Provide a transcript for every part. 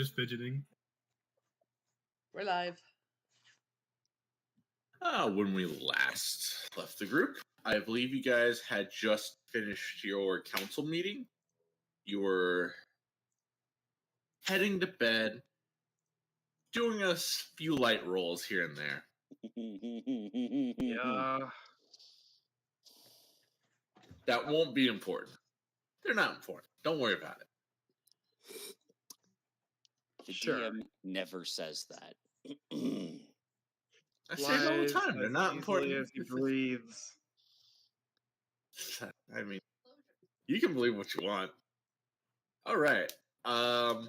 just fidgeting. We're live. When we last left the group, I believe you guys had just finished your council meeting. You were heading to bed, doing a few light rolls here and there. Yeah. That won't be important. They're not important. Don't worry about it. The Sure. GM never says that. I say it all the time. They're not important. As he breathes. I mean, you can believe what you want. All right. I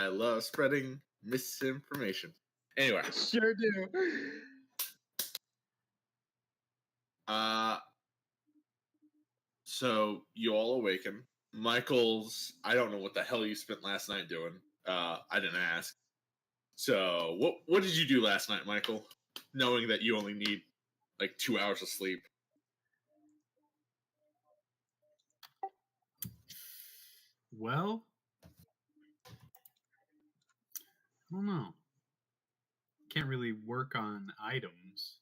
love spreading misinformation. Anyway. Sure do. So you all awaken. Michael's, I don't know what the hell you spent last night doing. I didn't ask. So what did you do last night, Michael? Knowing that you only need like 2 hours of sleep. Well, I don't know. Can't really work on items.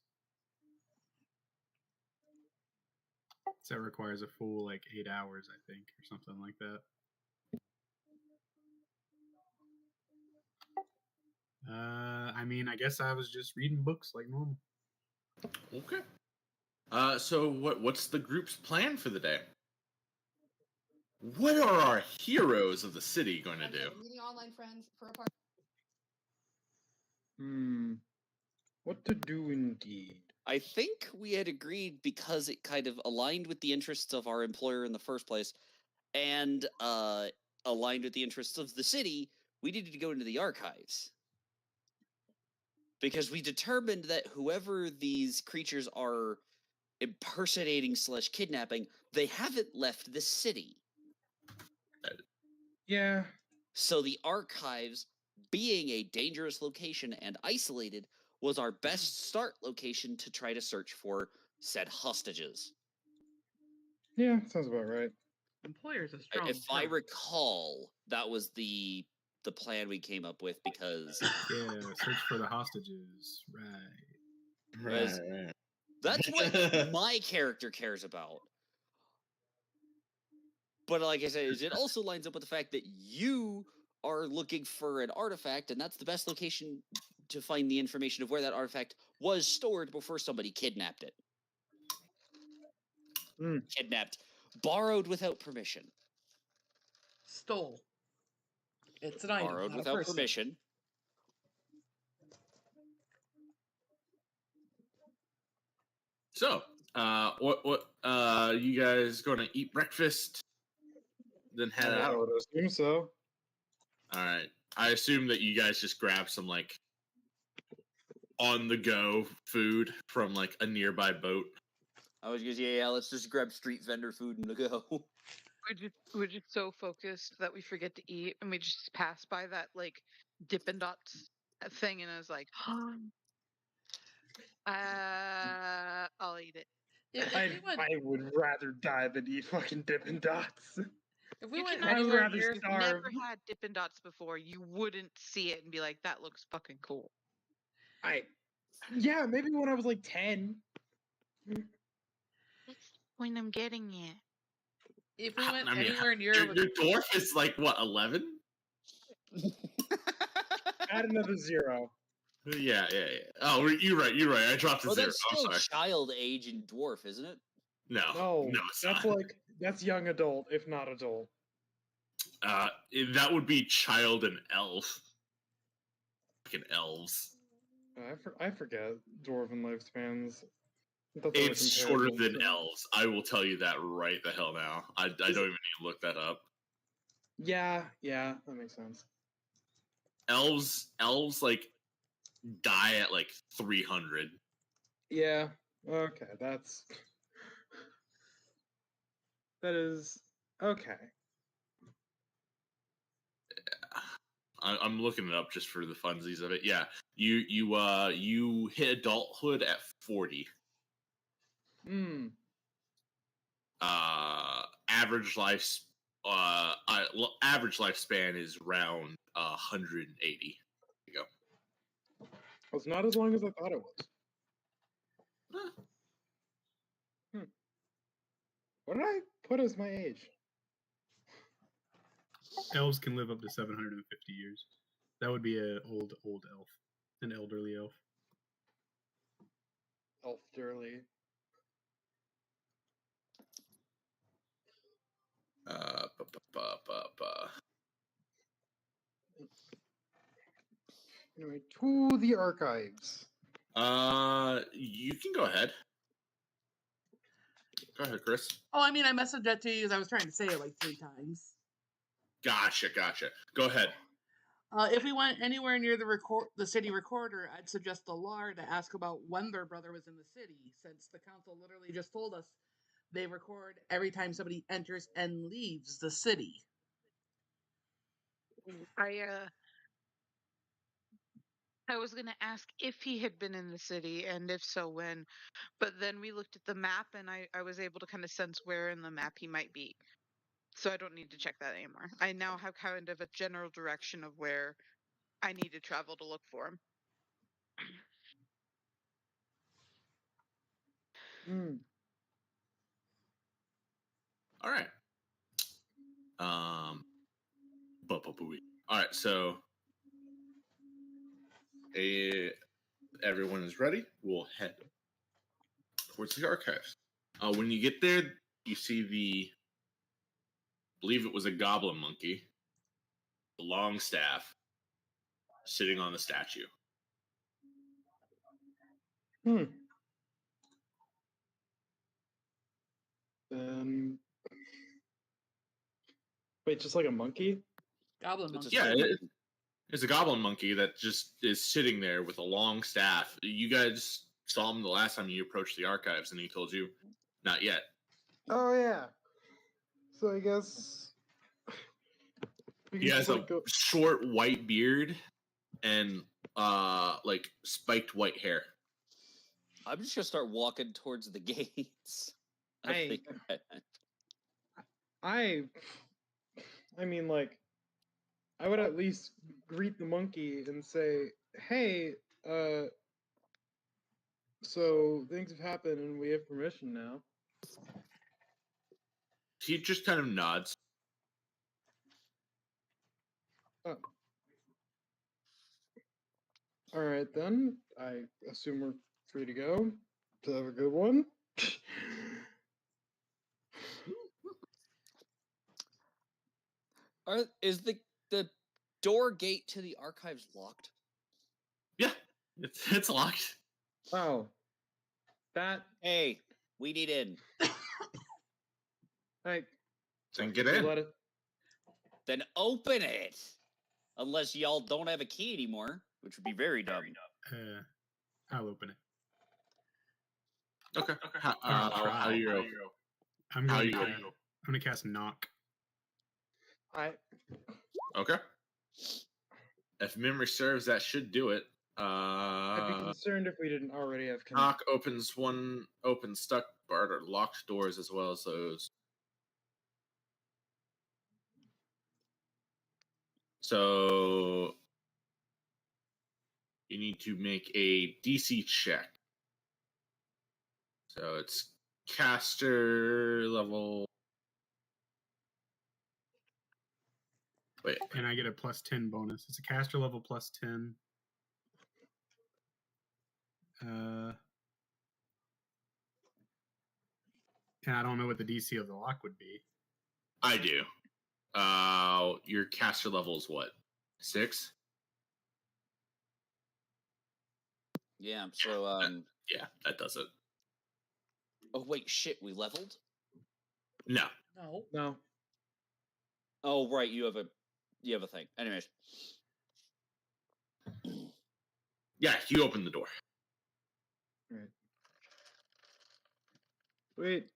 So that requires a full 8 hours, I think, or something like that. I mean, I guess I was just reading books like normal. Okay. So what's the group's plan for the day? What are our heroes of the city going to do? Meeting online friends for a party. What to do indeed? I think we had agreed, because it kind of aligned with the interests of our employer in the first place, and aligned with the interests of the city, we needed to go into the archives. Because we determined that whoever these creatures are impersonating / kidnapping, they haven't left the city. Yeah. So the archives, being a dangerous location and isolated, was our best start location to try to search for said hostages. Yeah, sounds about right. Employer's a strong If I term. recall, that was the plan we came up with, because Yeah, search for the hostages. Right. Right. that's what my character cares about. But like I said, it also lines up with the fact that you are looking for an artifact, and that's the best location to find the information of where that artifact was stored before somebody kidnapped it. Kidnapped. Borrowed without permission. Stole. It's an item. Borrowed not a without person. permission. So, what you guys going to eat breakfast, then head out? I would assume so. All right. I assume that you guys just grab some on the go food from a nearby boat. I was gonna say, yeah, let's just grab street vendor food and go. We're just so focused that we forget to eat, and we just pass by that Dippin' Dots thing, and I was like, I'll eat it. I would rather die than eat fucking Dippin' Dots. If we You went cannot anywhere if near, you've never had Dippin' Dots before, you wouldn't see it and be like, that looks fucking cool. Yeah, maybe when I was 10. That's the point I'm getting at. if we went I mean, anywhere near, your dwarf is 11? Add another 0. Yeah. Oh, you're right. I dropped a Well, 0. that's I'm still sorry. child age and dwarf, isn't it? No, it's that's not. that's young adult, if not adult. That would be child and elf. Fucking elves. I forget dwarven lifespans. I thought they were It's shorter comparable, than so- elves. I will tell you that right the hell now. I don't even need to look that up. Yeah, that makes sense. Elves die at 300. Yeah. Okay, that is okay. I'm looking it up just for the funsies of it. Yeah, you hit adulthood at 40. Average average lifespan is around 180. There you go. It's not as long as I thought it was. What did I put as my age? Elves can live up to 750 years. That would be an old elf, an elderly elf. Elderly. Anyway, to the archives. You can go ahead. Go ahead, Chris. Oh, I mean, I messaged that to you because I was trying to say it like 3 times. Gotcha. Go ahead. If we went anywhere near the city recorder, I'd suggest the LAR to ask about when their brother was in the city, since the council literally just told us they record every time somebody enters and leaves the city. I was going to ask if he had been in the city, and if so, when. But then we looked at the map, and I was able to kind of sense where in the map he might be. So I don't need to check that anymore. I now have kind of a general direction of where I need to travel to look for him. All right. All right. So, everyone is ready. We'll head towards the archives. When you get there, you see I believe it was a goblin monkey, a long staff, sitting on the statue. Wait, just like a monkey? Goblin monkey. Yeah, it's a goblin monkey that just is sitting there with a long staff. You guys saw him the last time you approached the archives, and he told you, not yet. Oh, yeah. So I guess... He has a short white beard and like spiked white hair. I'm just gonna start walking towards the gates. I mean, like, I would at least greet the monkey and say, "Hey, so things have happened and we have permission now." He just kind of nods. Oh. All right, then. I assume we're free to go. So have a good one. Is the door gate to the archives locked? Yeah, it's locked. Wow. That. Hey, we need in. Hey. Then get in. Then open it. Unless y'all don't have a key anymore, which would be very dumb. I'll open it. Okay. How you open? I'm gonna cast knock. Okay. If memory serves, that should do it. I'd be concerned if we didn't already have. Knock opens one open stuck barred or locked doors as well as those. So you need to make a DC check. So it's caster level. Wait. And I get a +10 bonus. It's a caster level +10. And I don't know what the DC of the lock would be. I do. Your caster level is what? 6? Yeah, so yeah, that does it. Oh wait, shit, we leveled? No. No. Oh right, you have a thing. Anyways. Yeah, you open the door. Right. Wait.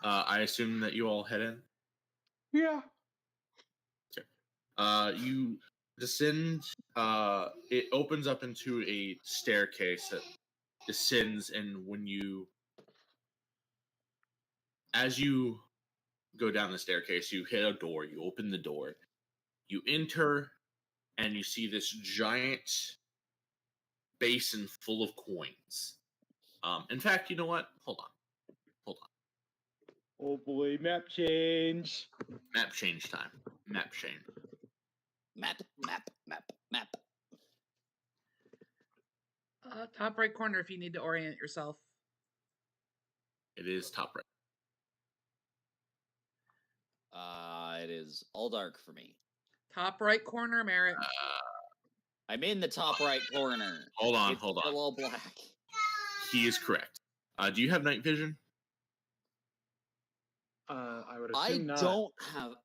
I assume that you all head in? Yeah. Okay. You descend. It opens up into a staircase that descends, and when you as you go down the staircase, you hit a door. You open the door. You enter, and you see this giant basin full of coins. In fact, you know what? Hold on. Oh boy, map change. Map change time. Map change. Map. Top right corner if you need to orient yourself. It is top right. It is all dark for me. Top right corner, Merritt. I'm in the top right corner. Hold on. It's still all black. He is correct. Do you have night vision? I would I assume not.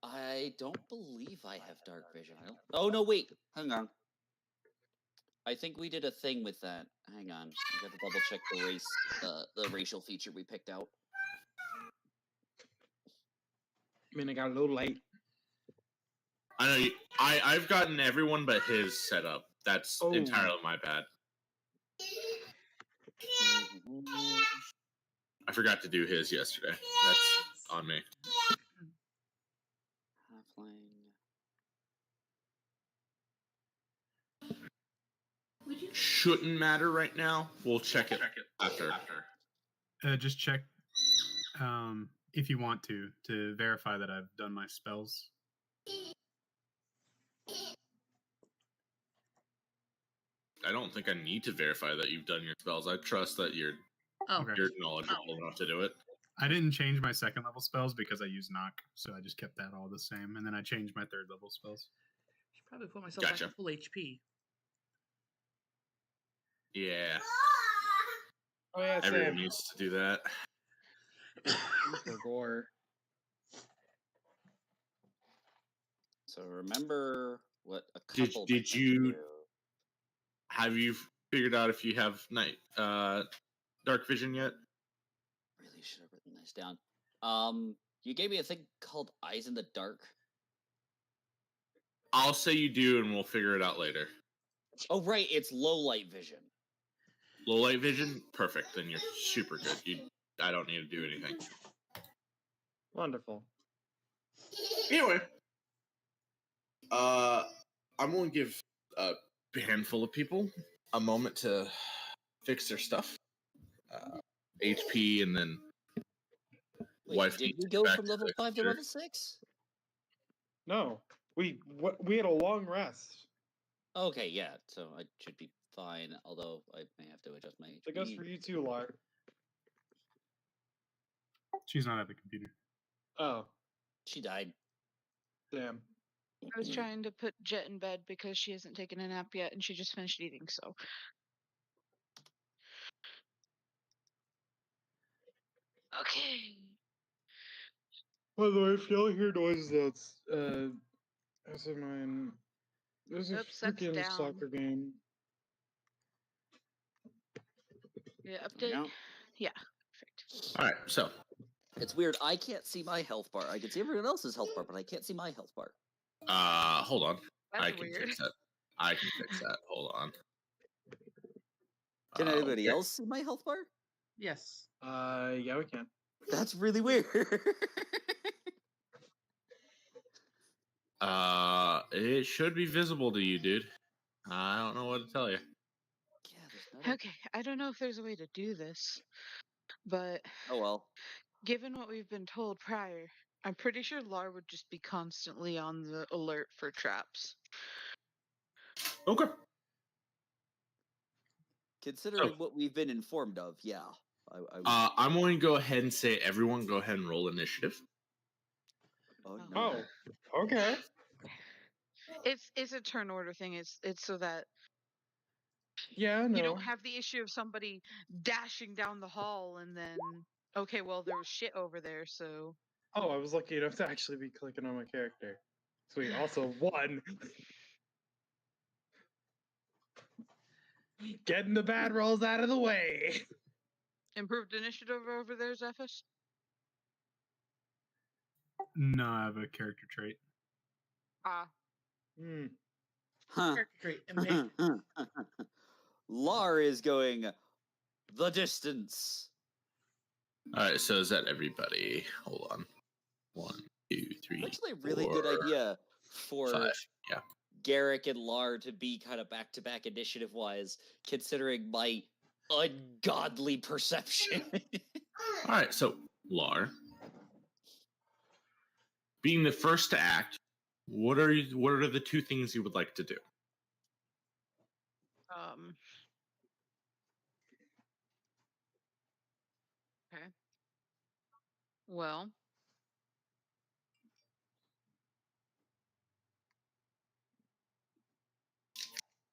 I don't believe I have dark vision. Oh no, wait. Hang on. I think we did a thing with that. Hang on. I got to double check the racial feature we picked out. I mean, I got a low light. I know. I've gotten everyone but his set up. That's entirely my bad. I forgot to do his yesterday. That's on me. Shouldn't matter right now. We'll check it after. Just check if you want to verify that I've done my spells. I don't think I need to verify that you've done your spells. I trust that you're knowledgeable enough to do it. I didn't change my second level spells because I use knock, so I just kept that all the same, and then I changed my third level spells. Should probably put myself back at full HP. Yeah. Oh yeah, everyone needs to do that. For gore. So remember what a couple. Did you have you figured out if you have night dark vision yet? Really should have written this down. You gave me a thing called Eyes in the Dark. I'll say you do, and we'll figure it out later. Oh right, it's low light vision. Low light vision, perfect. Then you're super good. I don't need to do anything. Wonderful. Anyway, I'm going to give a handful of people a moment to fix their stuff. HP, and then Wait, did we go from level 5 to level 6? No, we had a long rest. Okay, yeah, so I should be fine. Although I may have to adjust my. It goes for you too, Lard. She's not at the computer. Oh, she died. Damn. I was trying to put Jet in bed because she hasn't taken a nap yet, and she just finished eating. So. Okay. By the way, if y'all hear noises, that's as in mine. There's a freaking soccer game. Yeah, update. Yeah, perfect. All right, so it's weird. I can't see my health bar. I can see everyone else's health bar, but I can't see my health bar. Hold on. That's I can weird. fix that. I can fix that. Hold on. Can anybody else see my health bar? Yes. Yeah, we can. That's really weird. It should be visible to you, dude. I don't know what to tell you. Okay, I don't know if there's a way to do this, but oh well. Given what we've been told prior, I'm pretty sure Lar would just be constantly on the alert for traps. Okay. Considering what we've been informed of, yeah. I'm going to go ahead and say everyone go ahead and roll initiative. Oh, no. Oh, okay. It's a turn order thing. It's so that no. You don't have the issue of somebody dashing down the hall and then okay, well there was shit over there, so. Oh, I was lucky enough to actually be clicking on my character. Sweet. Also, 1. Getting the bad rolls out of the way. Improved initiative over there, Zephys? No, I have a character trait. Huh. Character trait. Lar is going the distance. All right, so is that everybody? Hold on. 1, 2, 3. Actually, a really 4, good idea for 5. Yeah. Garrick and Lar to be kind of back-to-back initiative-wise, considering my ungodly perception. All right, so Lar, being the first to act, what are the two things you would like to do? Okay. Well,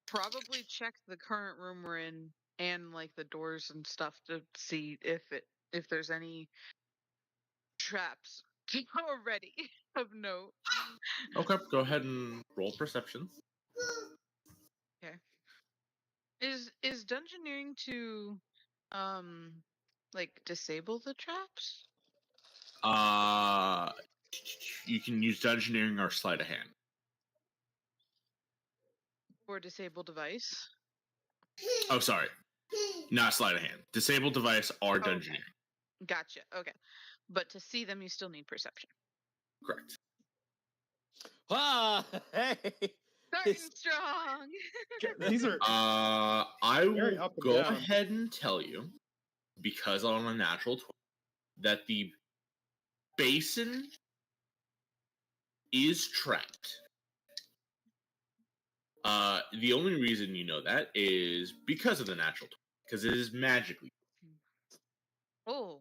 probably check the current room we're in and like the doors and stuff to see if there's any traps already of note. Okay, go ahead and roll perception. Okay. Is dungeoneering to like disable the traps? You can use dungeoneering or sleight of hand. Or disable device? Oh, sorry, not sleight of hand. Disable device or dungeoneering. Okay. Gotcha. Okay, but to see them, you still need perception. Correct. Ah, hey! Starting strong. These are I very will up and go down. ahead and tell you, because on a natural 20, that the basin is trapped. The only reason you know that is because of the natural 20, because it is magically. Oh.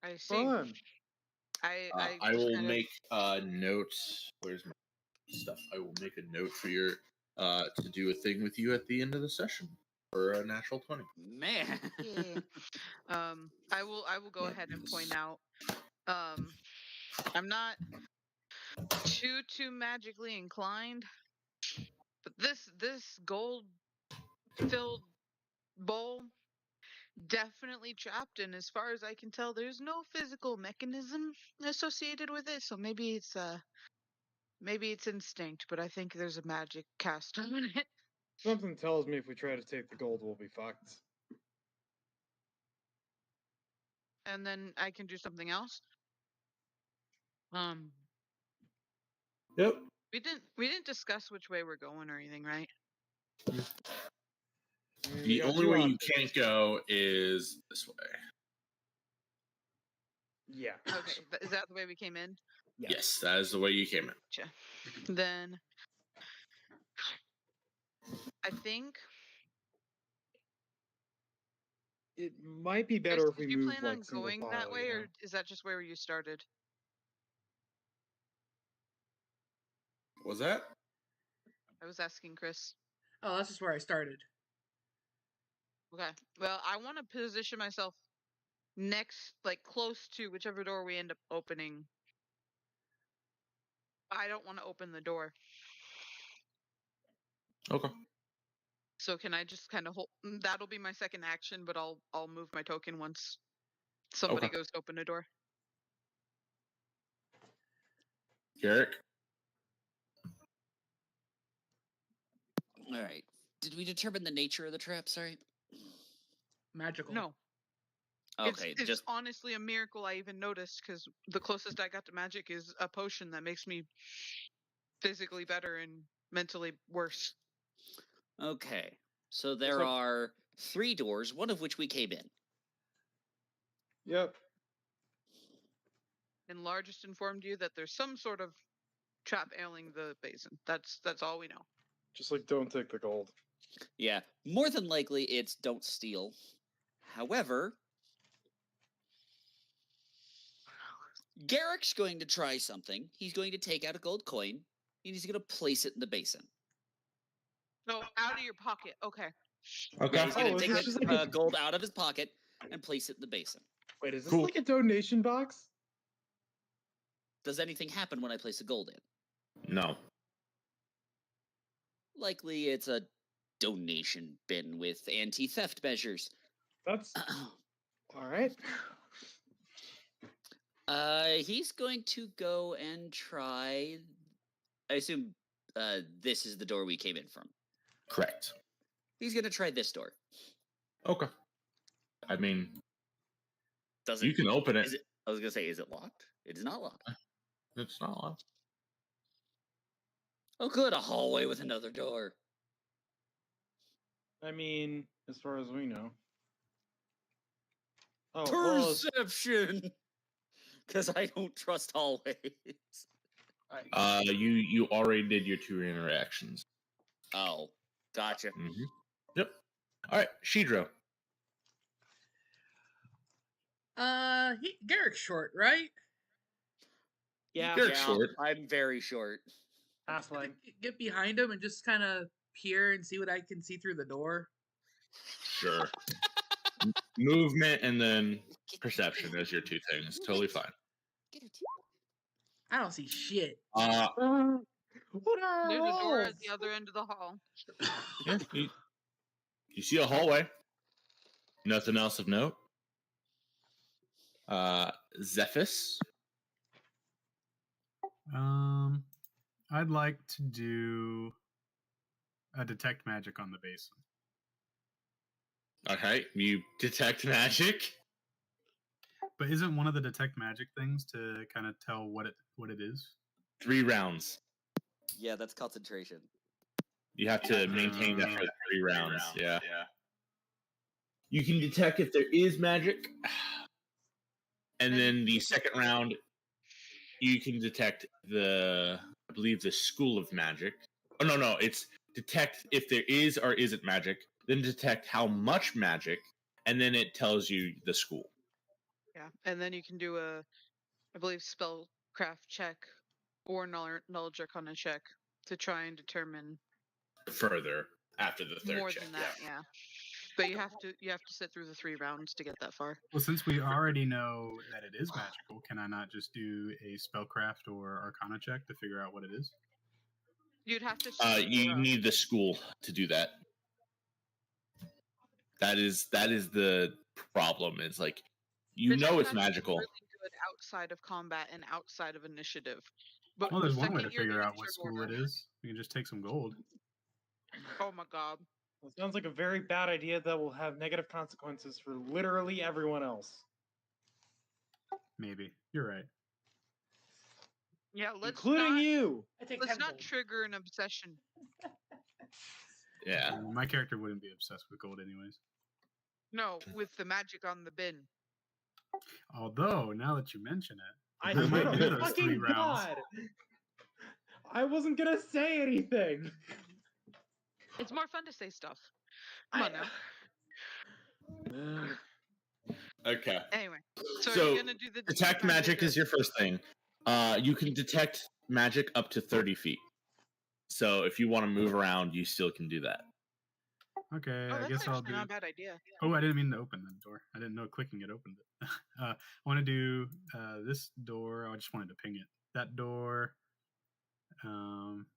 I see. fun. I just will kinda... make a note. Where's my stuff? I will make a note for your to do a thing with you at the end of the session for a natural 20. Man. Yeah. I will go ahead and point out. I'm not too magically inclined, but this gold filled bowl definitely trapped, and as far as I can tell, there's no physical mechanism associated with it. So maybe it's instinct, but I think there's a magic cast on it. Something tells me if we try to take the gold, we'll be fucked. And then I can do something else. Yep. We didn't discuss which way we're going or anything, right? The only way you can't go is this way. Yeah. Okay, is that the way we came in? Yes, that is the way you came in. Gotcha. Then I think It might be Chris, better if did we you move plan like on single going file, that way, you know? or is that just where you started? Was that? I was asking Chris. Oh, that's just where I started. Okay. Well, I want to position myself next, like close to whichever door we end up opening. I don't want to open the door. Okay. So can I just kind of hold? That'll be my second action, but I'll move my token once somebody Okay. goes to open a door. Garrick? All right. Did we determine the nature of the trap? Sorry. Magical. No. Okay, It's just honestly a miracle I even noticed, because the closest I got to magic is a potion that makes me physically better and mentally worse. okay. So there are 3 doors, one of which we came in. Yep. And Lar just informed you that there's some sort of trap ailing the basin. That's all we know. Just like don't take the gold. Yeah, more than likely it's don't steal. However, Garrick's going to try something. He's going to take out a gold coin, and he's going to place it in the basin. No, out of your pocket. Okay. Okay. Yeah, he's going Oh, to is take this just like a- gold out of his pocket and place it in the basin. Wait, is this Cool. like a donation box? Does anything happen when I place the gold in? No. Likely it's a donation bin with anti-theft measures. That's all right. He's going to go and try. I assume this is the door we came in from. Correct. He's gonna try this door. Okay. I mean, Does you can open it. I was gonna say, is it locked? It is not locked. It's not locked. Oh, good, a hallway with another door. I mean, as far as we know. Oh, Perception! Because I don't trust hallways. You already did your 2 interactions. Oh, gotcha. Mm-hmm. Yep. All right, Shidro. Garrick's short, right? Yeah, Garrick's short. I'm very short. Halfling. Get behind him and just kind of peer and see what I can see through the door. Sure. Movement and then perception as your 2 things. Totally fine. I don't see shit. What are There's a door rolls? at the other end of the hall. Yeah, you see a hallway. Nothing else of note. Zephys. I'd like to do a detect magic on the basin. Okay, you detect magic. But isn't one of the detect magic things to kind of tell what it is? 3 rounds. Yeah, that's concentration. You have to maintain that for 3 rounds. Yeah. You can detect if there is magic, and then the second round, you can detect I believe the school of magic. Oh no, it's detect if there is or isn't magic, then detect how much magic, and then it tells you the school. Yeah, and then you can do I believe, spellcraft check or knowledge arcana check to try and determine Further after the third more check. than that. Yeah. But you have to sit through the 3 rounds to get that far. Well, since we already know that it is magical, can I not just do a spellcraft or arcana check to figure out what it is? You'd have to. You need the school to do that. That is the problem. It's like it's magical. Really good outside of combat and outside of initiative. But well, there's one way to figure out what school it is. You can just take some gold. Oh my god. It sounds like a very bad idea that will have negative consequences for literally everyone else. Maybe. You're right. Yeah, including you. Let's not trigger an obsession. Yeah. My character wouldn't be obsessed with gold anyways. No, with the magic on the bin. Although, now that you mention it, I might do those those 3 rounds. I wasn't gonna say anything. It's more fun to say stuff. Come on now. Okay. Anyway, so you're gonna do the detect magic is your first thing. You can detect magic up to 30 feet. So if you want to move around, you still can do that. Okay, I guess I'll do. Not a bad idea. Oh, I didn't mean to open the door. I didn't know clicking it opened it. I want to do this door. I just wanted to ping it. That door.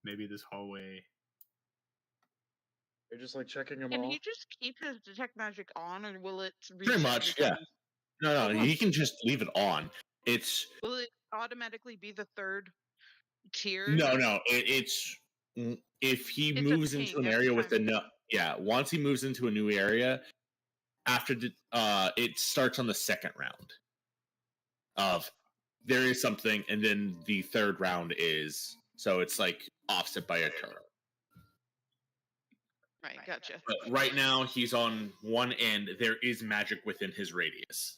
Maybe this hallway. You're just like checking them Can all. he just keep his detect magic on, or will it? Pretty much, yeah. No, he can just leave it on. Will it automatically be the 3rd tier? No. It's if he moves into an area with once he moves into a new area, after it starts on the 2nd round. Of there is something, and then the 3rd round is so it's like offset by a turn. Right, gotcha. But right now he's on one end. There is magic within his radius.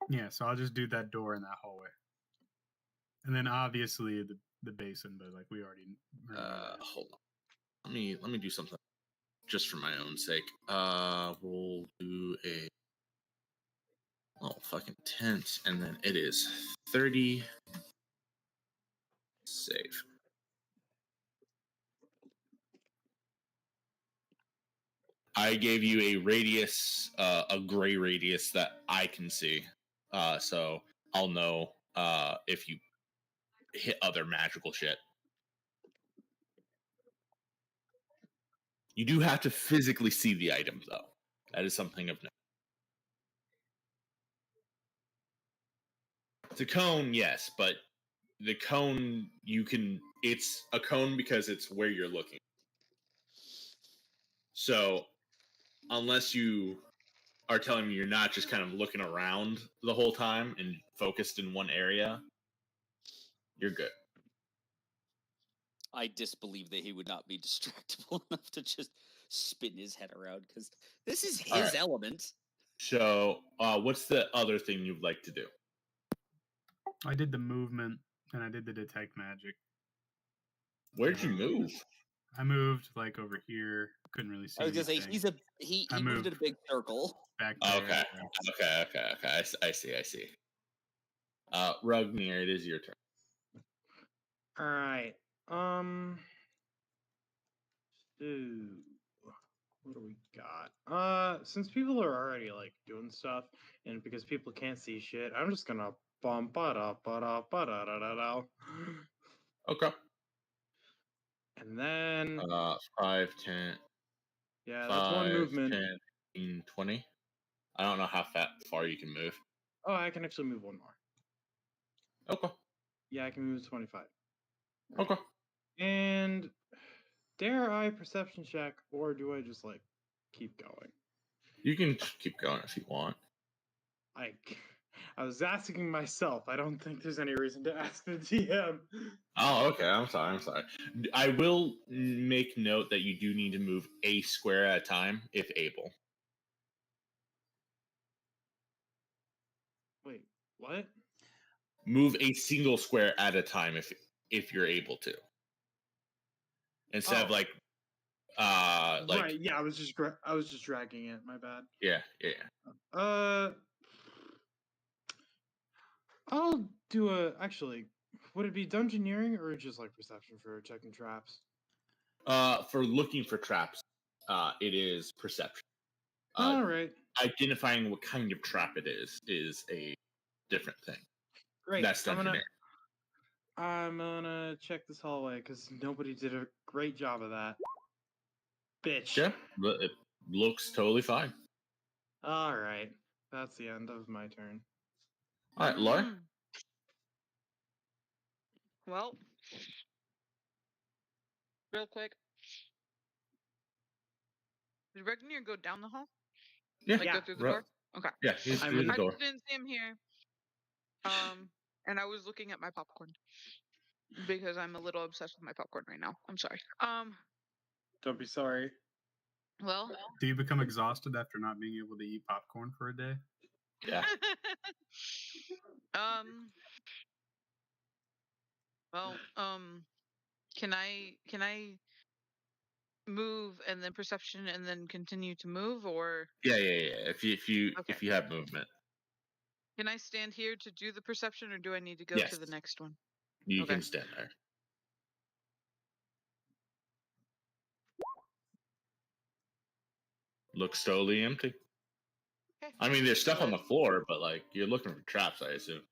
Yeah, so I'll just do that door in that hallway, and then obviously the basin. But like we already. Hold on. Let me do something just for my own sake. We'll do a fucking tent, and then it is 30. Save. I gave you a radius, a gray radius that I can see. So I'll know if you hit other magical shit. You do have to physically see the item, though. That is something of note. It's a cone, yes, but the cone, it's a cone because it's where you're looking. So, unless you are telling me you're not just kind of looking around the whole time and focused in one area, you're good. I disbelieve that he would not be distractible enough to just spin his head around, because this is his element. So, what's the other thing you'd like to do? I did the movement and I did the detect magic. Where'd you move? I moved like over here. Couldn't really see. I was gonna say anything. he moved in a big circle. Back there. Okay. I see. Rugnir, it is your turn. All right. Ooh, what do we got? Since people are already like doing stuff, and because people can't see shit, I'm just gonna bump da. Okay. And then 5, 10. Yeah, 5, that's one movement. 10, 15, 20. I don't know how far you can move. Oh, I can actually move one more. Okay. Yeah, I can move 25. Okay. And dare I perception check, or do I just like keep going? You can keep going if you want. I was asking myself. I don't think there's any reason to ask the DM. Oh, okay. I'm sorry. I will make note that you do need to move a square at a time, if able. Wait, what? Move a single square at a time if you're able to. Instead of like right, yeah, I was just dragging it, my bad. Yeah. I'll do actually, would it be dungeoneering or just like perception for checking traps? For looking for traps, it is perception. All right. Identifying what kind of trap it is a different thing. Great. That's dungeoneering. I'm gonna check this hallway because nobody did a great job of that. Bitch. Yeah, it looks totally fine. All right, that's the end of my turn. All right, Laura. Well, real quick, did Regnir go down the hall? Yeah. Like go through the door? Okay. Yeah, he's through the door. I didn't see him here. And I was looking at my popcorn because I'm a little obsessed with my popcorn right now. I'm sorry. Don't be sorry. Well, do you become exhausted after not being able to eat popcorn for a day? Yeah. Well, can I move and then perception and then continue to move, or? Yeah. If you have movement. Can I stand here to do the perception, or do I need to go to the next one? You can stand there. Looks totally empty. Okay. I mean, there's stuff on the floor, but like you're looking for traps, I assume.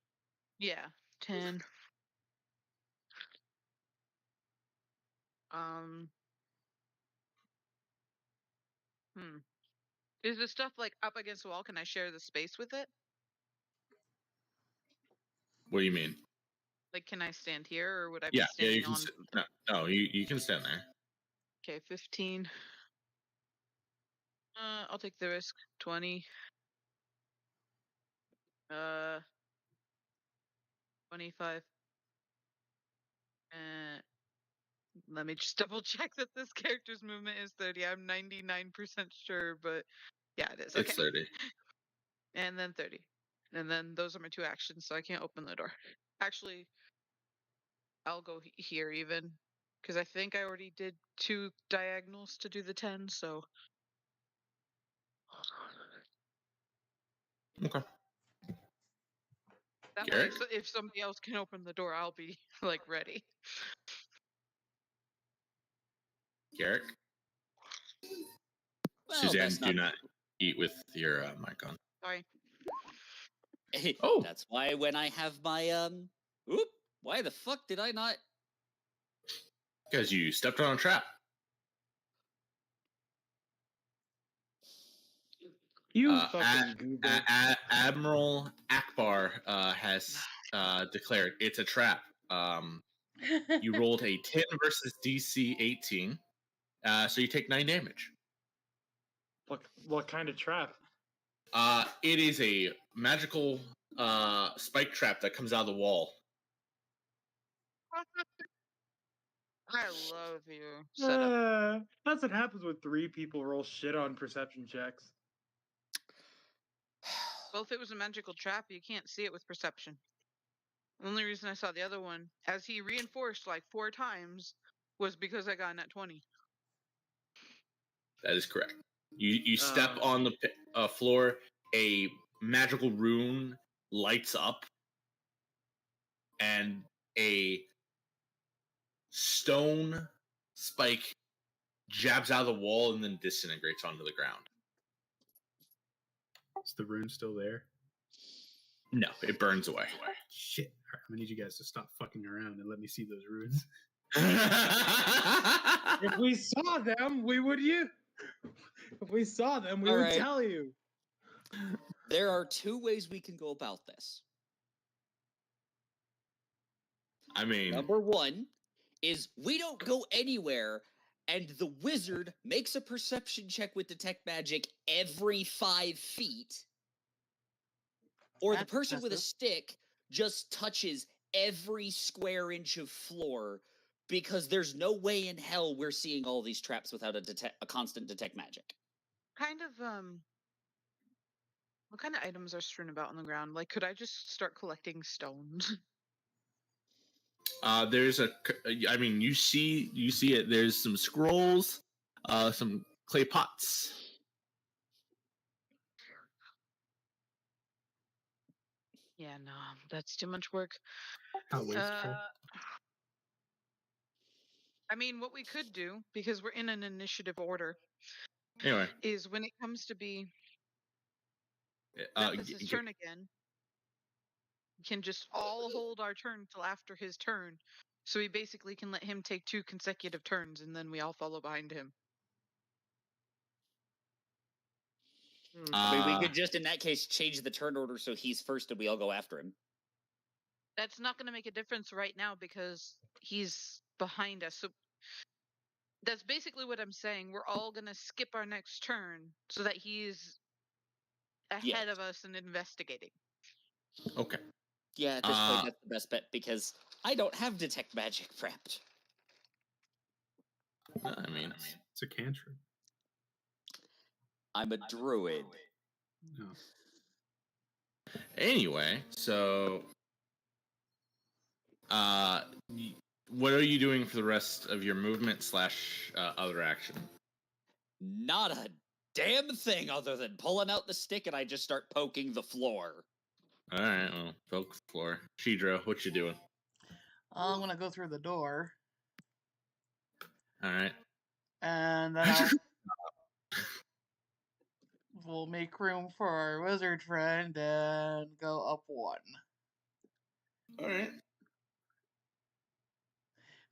Yeah, 10. Is the stuff like up against the wall? Can I share the space with it? What do you mean? Like, can I stand here, or would I be standing on? No, you can stand there. Okay, 15. I'll take the risk. 20. 25. Let me just double check that this character's movement is 30. I'm 99% sure, but yeah, it is. Okay. It's 30. And then 30. And then those are my 2 actions, so I can't open the door. Actually, I'll go here even, because I think I already did 2 diagonals to do the 10, so. Okay. That way, if somebody else can open the door, I'll be like ready. Garrick? Well, Suzanne, do not eat with your mic on. Sorry. Oh, that's why when I have my why the fuck did I not? Because you stepped on a trap. You fucking Google. Admiral Akbar has declared it's a trap. You rolled a 10 versus DC 18, so you take 9 damage. What kind of trap? It is a magical spike trap that comes out of the wall. I love you. Setup. That's what happens when 3 people roll shit on perception checks. Well, if it was a magical trap, you can't see it with perception. The only reason I saw the other one, as he reinforced like 4 times, was because I got a nat 20. That is correct. You step on the floor, a magical rune lights up, and a stone spike jabs out of the wall and then disintegrates onto the ground. Is the rune still there? No, it burns away. Shit. All right, I'm gonna need you guys to stop fucking around and let me see those runes. If we saw them, we would If we saw them, we All would right. tell you. There are 2 ways we can go about this. I mean, Number 1 is we don't go anywhere, and the wizard makes a perception check with detect magic every 5 feet, or the That's person with a excessive. stick just touches every square inch of floor, because there's no way in hell we're seeing all these traps without a constant detect magic. Kind of, what kind of items are strewn about on the ground? Like, could I just start collecting stones? there's I mean, you see it. There's some scrolls, some clay pots. Yeah, no, that's too much work. How wasteful. I mean, what we could do, because we're in an initiative order, Anyway, is when it comes to be Zephyr's turn again, we can just all hold our turn till after his turn. So we basically can let him take 2 consecutive turns, and then we all follow behind him. I mean, we could just, in that case, change the turn order so he's first and we all go after him. That's not going to make a difference right now because he's behind us. So that's basically what I'm saying. We're all going to skip our next turn so that he's ahead of us and investigating. Okay. Yeah, at this point, that's the best bet, because I don't have detect magic prepped. I mean, It's a cantrip. I'm a druid. No. anyway, so what are you doing for the rest of your movement / other action? Not a damn thing other than pulling out the stick and I just start poking the floor. All right, well, poke the floor. Shidra, what you doing? I'm gonna go through the door, All right. and then we'll make room for our wizard friend and go up 1. All right.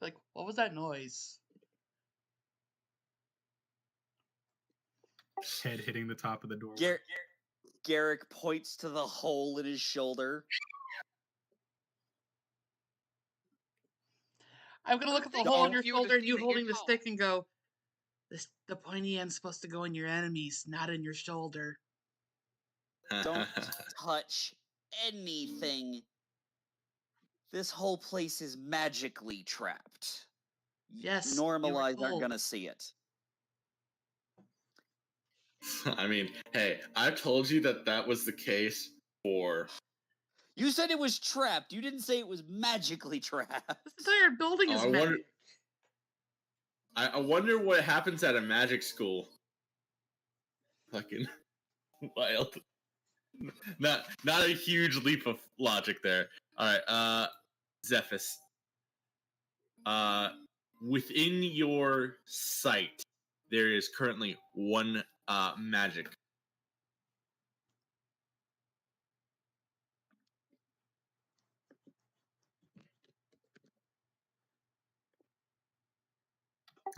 Like, what was that noise? Head hitting the top of the door. Garrick points to the hole in his shoulder. I'm gonna look at the hole in your shoulder and you holding the stick and go, the pointy end's supposed to go in your enemies, not in your shoulder. Don't touch anything. This whole place is magically trapped. Yes, Normal you were eyes aren't told. gonna see it. I mean, hey, I told you that was the case for... You said it was trapped. You didn't say it was magically trapped. This entire building is magic. I wonder what happens at a magic school. Fucking wild. Not a huge leap of logic there. All right, Zephys. Within your sight, there is currently 1 magic.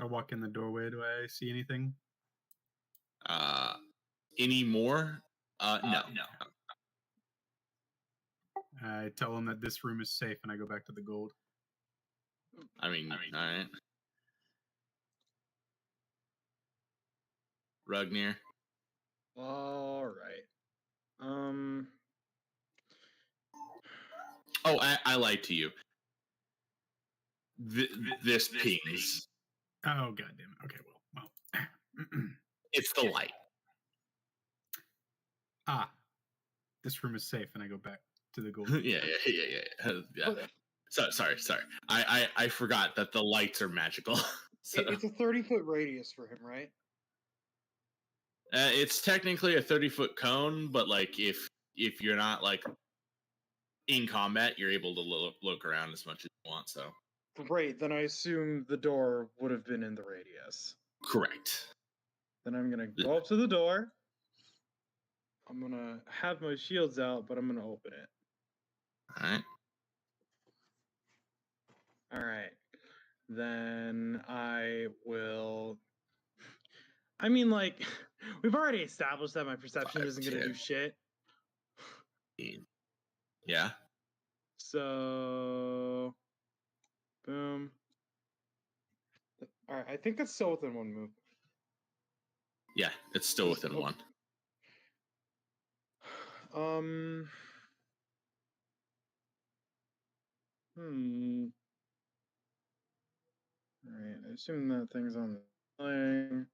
I walk in the doorway. Do I see anything? Any more? No. I tell them that this room is safe, and I go back to the gold. I mean, all right. Rugnir. All right. Oh, I lied to you. This pings. Oh, god damn it. Okay, well. It's the light. This room is safe, and I go back to the gold. Yeah. Sorry. I forgot that the lights are magical. So, It's a 30-foot radius for him, right? it's technically a 30-foot cone, but like if you're not like in combat, you're able to look around as much as you want. So Great. Then I assume the door would have been in the radius. correct. Then I'm gonna go up to the door. I'm gonna have my shields out, but I'm gonna open it. All right. All right. Then I will. I mean, like, we've already established that my perception isn't gonna do shit. Yeah. So, boom. All right. I think that's still within one move. Yeah, it's still within one. All right, I assume that thing's on the line.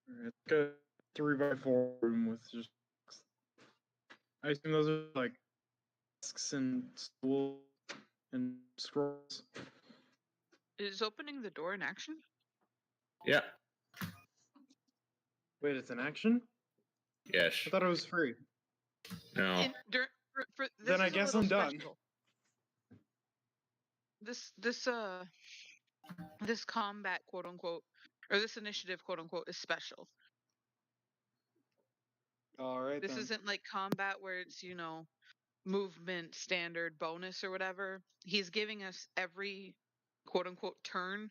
All right, let's go 3x4 room with just. I assume those are like desks and stools and scrolls. Is opening the door an action? Yeah. Wait, it's an action? Yes. I thought it was free. No. Then I guess I'm done. This combat, quote unquote, or this initiative, quote unquote, is special. All right. This then. isn't like combat where it's, movement standard bonus or whatever. He's giving us every quote unquote turn.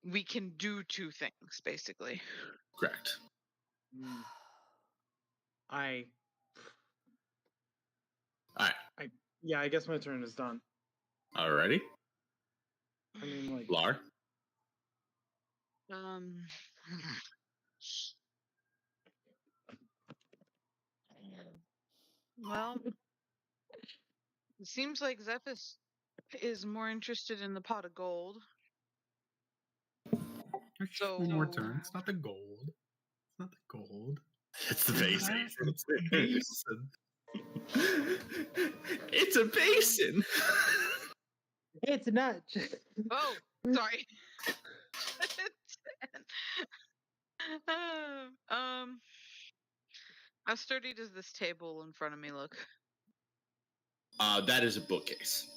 We can do two things, basically. Correct. I guess my turn is done. Alrighty. I mean, like, Lar. Well, it seems like Zephys is more interested in the pot of gold. So one more turn. It's not the gold. It's not the gold. It's the basin. It's the basin. It's a basin. it's not. Oh, sorry. How sturdy does this table in front of me look? That is a bookcase.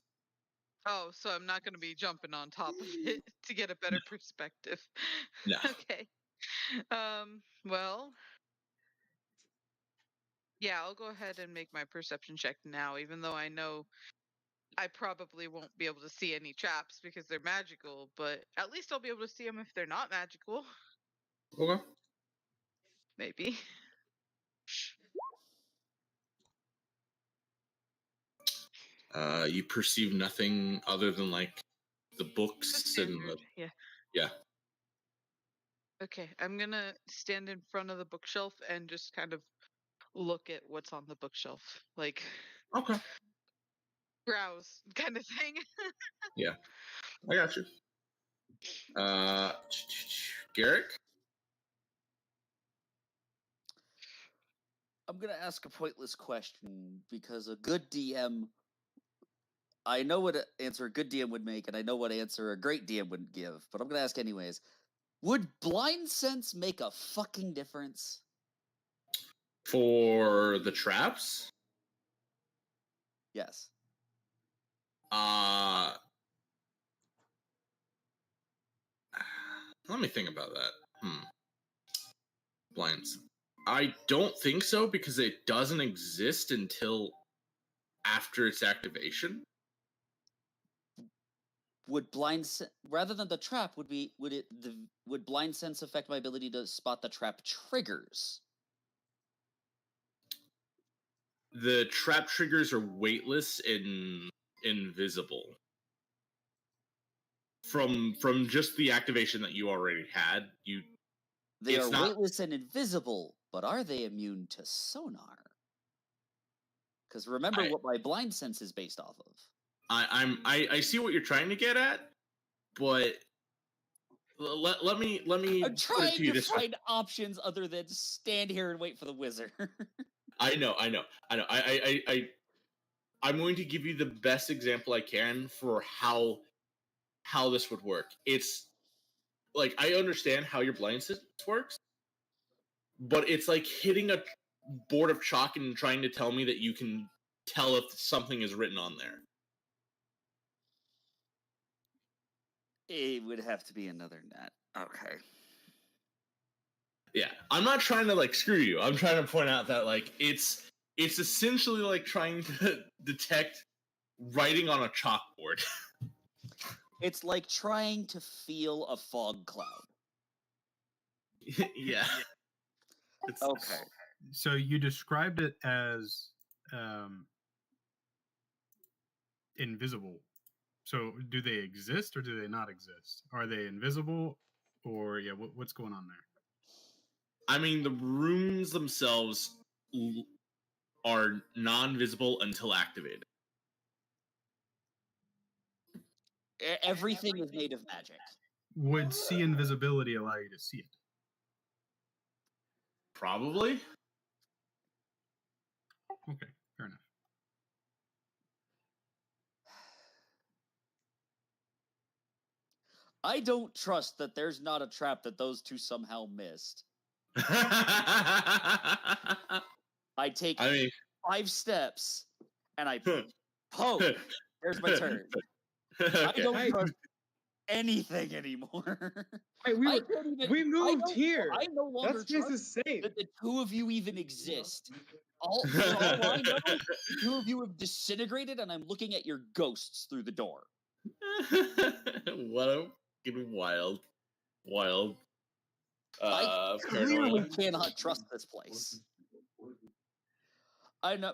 Oh, so I'm not going to be jumping on top of it to get a better perspective. No. Okay. Well, yeah, I'll go ahead and make my perception check now, even though I know I probably won't be able to see any traps because they're magical, but at least I'll be able to see them if they're not magical. Okay. Maybe. You perceive nothing other than like the books and the yeah. Okay, I'm gonna stand in front of the bookshelf and just kind of look at what's on the bookshelf, like Okay. browse kind of thing. Yeah, I got you. Garrick. I'm gonna ask a pointless question because a good DM, I know what answer a good DM would make, and I know what answer a great DM would give, but I'm gonna ask anyways. Would blind sense make a fucking difference? For the traps? Yes. Let me think about that. Blinds. I don't think so because it doesn't exist until after its activation. Would rather than the trap would blind sense affect my ability to spot the trap triggers? The trap triggers are weightless and invisible. From just the activation that you already had, They are weightless and invisible, But are they immune to sonar? Because remember what my blind sense is based off of. I see what you're trying to get at, but let me I'm put it trying to you to this way. find options other than stand here and wait for the wizard. I know. I'm going to give you the best example I can for how this would work. It's like, I understand how your blind sense works, but it's like hitting a board of chalk and trying to tell me that you can tell if something is written on there. It would have to be another net. Okay. Yeah, I'm not trying to like screw you. I'm trying to point out that like it's essentially like trying to detect writing on a chalkboard. It's like trying to feel a fog cloud. Yeah. Okay. So you described it as invisible. So do they exist or do they not exist? Are they invisible or what's going on there? I mean, the rooms themselves are non-visible until activated. Everything is made of magic. Would see invisibility allow you to see it? Probably. Okay, fair enough. I don't trust that there's not a trap that those two somehow missed. I take 5 steps and I poke. There's my turn. Okay. I don't trust anything anymore. Hey, we moved here. I no longer That's just trust insane. that the two of you even exist. For all I know, the two of you have disintegrated, and I'm looking at your ghosts through the door. What a fucking wild. I clearly cannot trust this place. I know.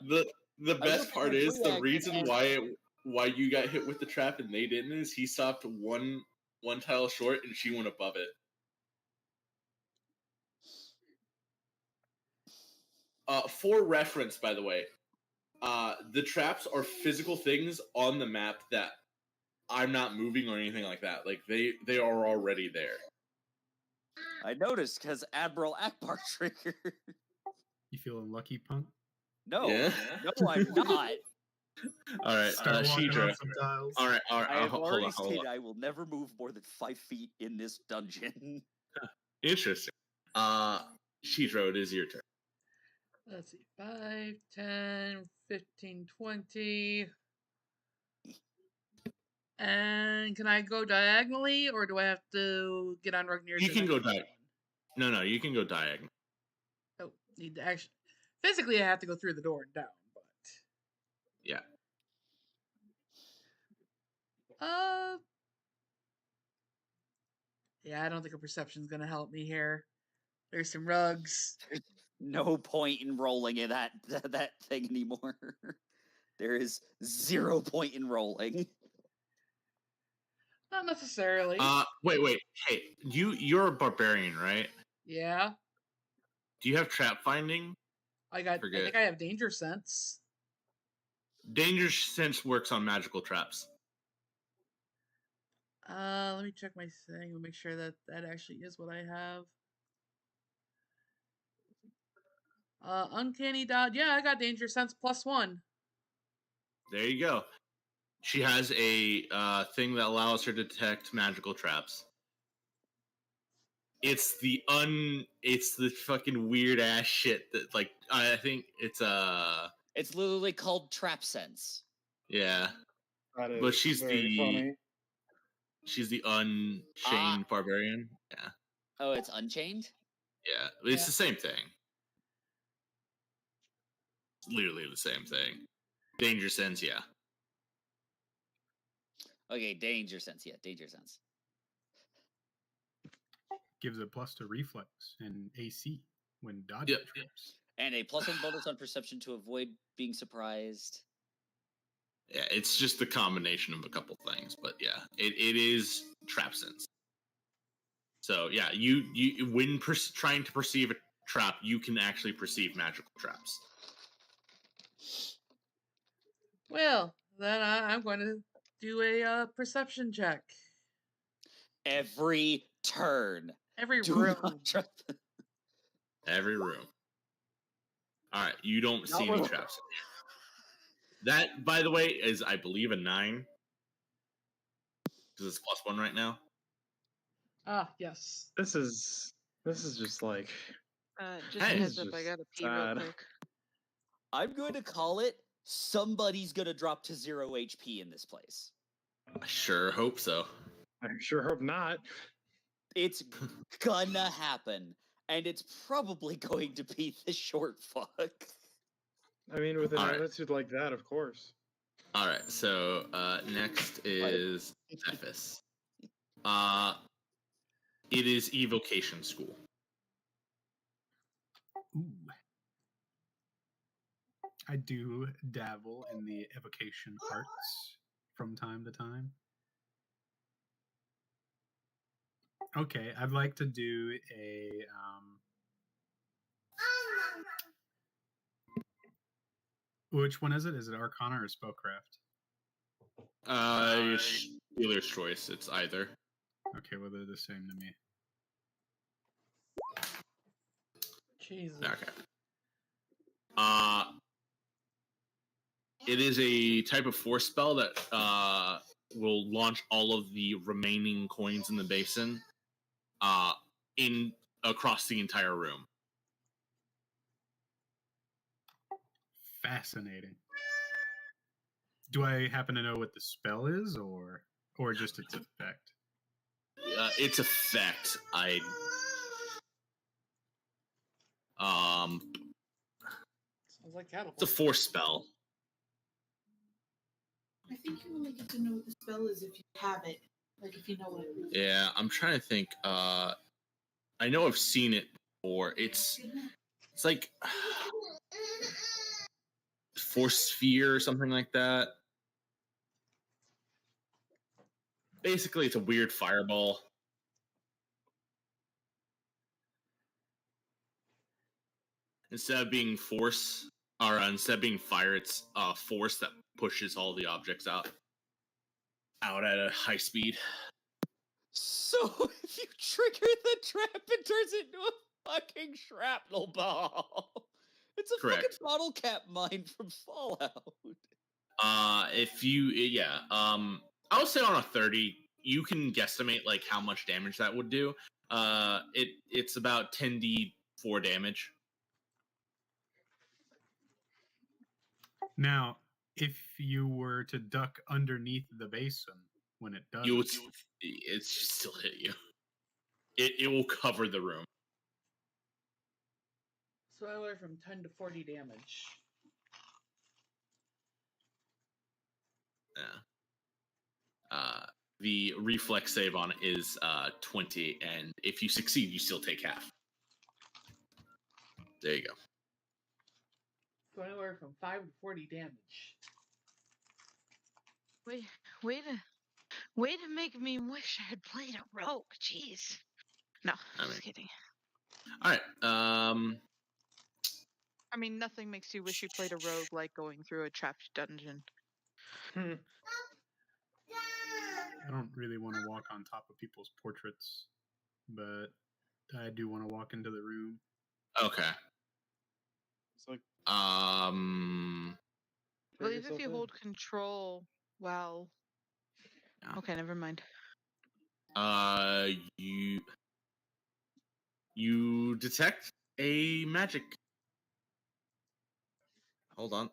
The best part is the reason why you got hit with the trap and they didn't is he stopped one tile short and she went above it. For reference, by the way, the traps are physical things on the map that I'm not moving or anything like that. Like they are already there. I noticed because Admiral Akbar trigger. You feeling lucky, punk? No, Yeah. no, I'm not. All right, Start walking Shidra. on some tiles. All right. I have Hold already on. stated I will never move more than 5 feet in this dungeon. Interesting. Shidra, it is your turn. Let's see. 5, 10, 15, 20. And can I go diagonally, or do I have to get on Rugnir? You can go diagonal. No, you can go diagonal. Oh, need to actually. Physically, I have to go through the door and down, but. Yeah. Yeah, I don't think a perception's gonna help me here. There's some rugs. There's no point in rolling in that thing anymore. There is 0 point in rolling. Not necessarily. Wait. Hey, you're a barbarian, right? Yeah. Do you have trap finding? I think I have danger sense. Danger sense works on magical traps. Let me check my thing and make sure that actually is what I have. Uncanny dodge. Yeah, I got danger sense +1. There you go. She has a thing that allows her to detect magical traps. It's the fucking weird ass shit that like I think it's It's literally called trap sense. Yeah. But she's funny. She's the unchained barbarian. Yeah. Oh, it's unchained? Yeah. It's the same thing. It's literally the same thing. Danger sense, yeah. Okay, danger sense. Yeah, danger sense. Gives a plus to reflex and AC when dodging traps. And a +1 bonus on perception to avoid being surprised. Yeah, it's just the combination of a couple things, but yeah, it is trap sense. So yeah, you when trying to perceive trap, you can actually perceive magical traps. Well, then I'm going to do a perception check. Every turn. Every Do room. not trust. Every room. All right, you don't see Not any with- traps. That, by the way, is I believe a 9. Because it's +1 right now. Ah, yes. This is just like Just Hey. a heads up, This I is gotta pee real sad. quick. I'm going to call it. Somebody's going to drop to 0 HP in this place. I sure hope so. I sure hope not. It's gonna happen, and it's probably going to be the short fuck. I mean, with an All right. attitude like that, of course. All right, so next is Zephys. It is evocation school. Ooh. I do dabble in the evocation arts from time to time. Okay, I'd like to do a which one is it? Is it Arcana or Spellcraft? It's dealer's choice. It's either. Okay, well they're the same to me. Jesus. Okay. It is a type of force spell that will launch all of the remaining coins in the basin in across the entire room. Fascinating. Do I happen to know what the spell is, or just its effect? Its effect, Sounds like catapult. it's a force spell. I think you only get to know what the spell is if you have it. Like if you know it. Yeah, I'm trying to think. I know I've seen it before. It's like force sphere or something like that. Basically, it's a weird fireball. Instead of being force, or instead of being fire, it's force that pushes all the objects out at a high speed. So if you trigger the trap, it turns into a fucking shrapnel ball. It's a Correct. fucking bottle cap mine from Fallout. If you, I would say on a 30, you can guesstimate like how much damage that would do. It's about 10d4 damage. Now, if you were to duck underneath the basin when it does, It's still hit you. It will cover the room. So I went from 10 to 40 damage. Yeah. The reflex save on it is 20, and if you succeed, you still take half. There you go. So anywhere from 5 to 40 damage. Way to make me wish I had played a rogue. Jeez. No, just kidding. All right. I mean, nothing makes you wish you played a rogue like going through a trapped dungeon. I don't really want to walk on top of people's portraits, but I do want to walk into the room. Okay. It's like I turn believe if yourself you in. hold control while. Yeah. Okay, never mind. You detect a magic. Hold on.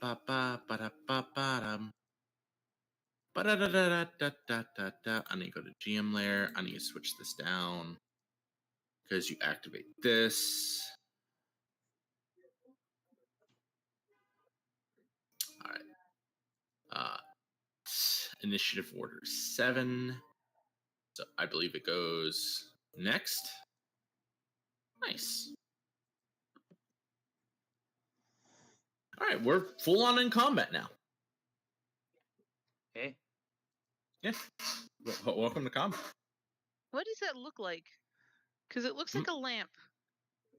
Ba ba ba da ba ba dum. Ba da da da da da da da da. I need to go to GM layer. I need to switch this down because you activate this. All right. Initiative order 7. So I believe it goes next. Nice. All right, we're full on in combat now. Hey. Yeah. Welcome to combat. What does that look like? Because it looks like a lamp.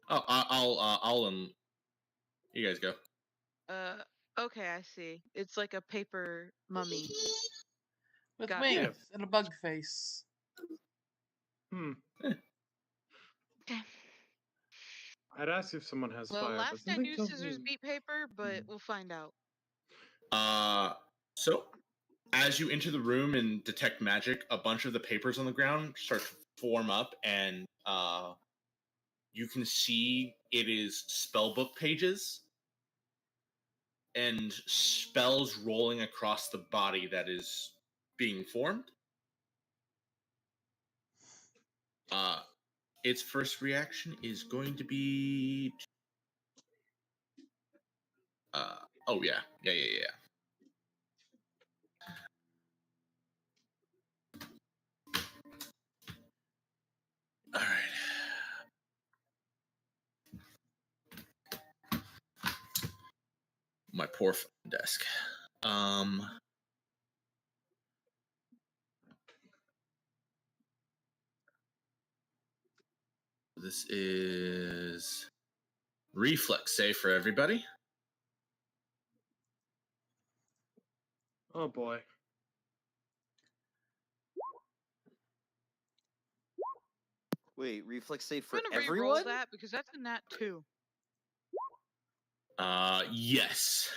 Oh, I'll you guys go. Okay, I see. It's like a paper mummy. With Got wings it. and a bug face. Okay. I'd ask if someone has Well, fire, but last I something knew, tells scissors me... beat paper, but we'll find out. So as you enter the room and detect magic, a bunch of the papers on the ground start to form up, and you can see it is spellbook pages and spells rolling across the body that is being formed. Its first reaction is going to be oh yeah. All right. My poor desk. This is reflex save for everybody. Oh boy. Wait, reflex save for I'm gonna re-roll everyone? that because that's a nat 2. Yes.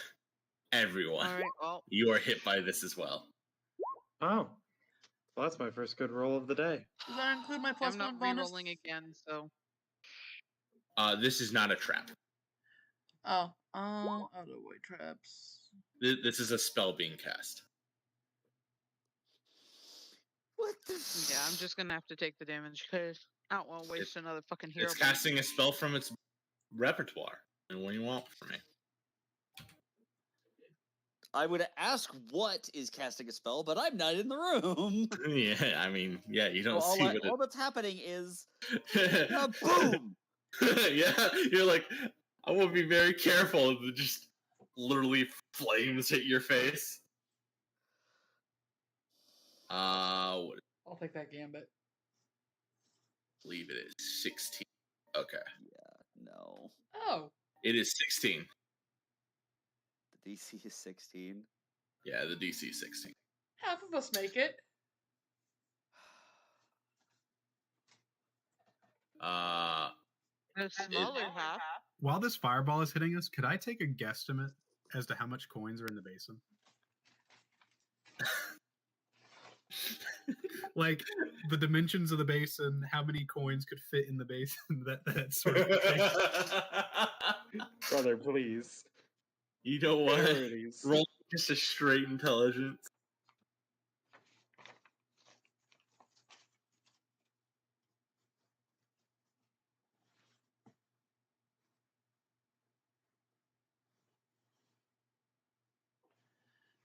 Everyone. All right. Well, You are hit by this as well. Oh. Well, that's my first good roll of the day. Does that include my plus I'm not one bonus? re-rolling again, so. This is not a trap. Oh, out of way traps. This is a spell being cast. What the? Yeah, I'm just gonna have to take the damage because I don't want to waste another fucking hero. It's casting a spell from its repertoire. And what do you want from me? I would ask what is casting a spell, but I'm not in the room. Yeah, I mean, yeah, you don't So see what all that's happening is it... boom. Yeah, you're like, I will be very careful. It just literally flames hit your face. What I'll take that gambit. believe it is 16. Okay. Yeah, no. Oh. It is 16. The DC is 16. Yeah, the DC is 16. Half of us make it. The smaller half. While this fireball is hitting us, could I take a guesstimate as to how much coins are in the basin? Like the dimensions of the basin, how many coins could fit in the basin? That sort of thing. Brother, please. You know what? Priorities. Roll just a straight intelligence.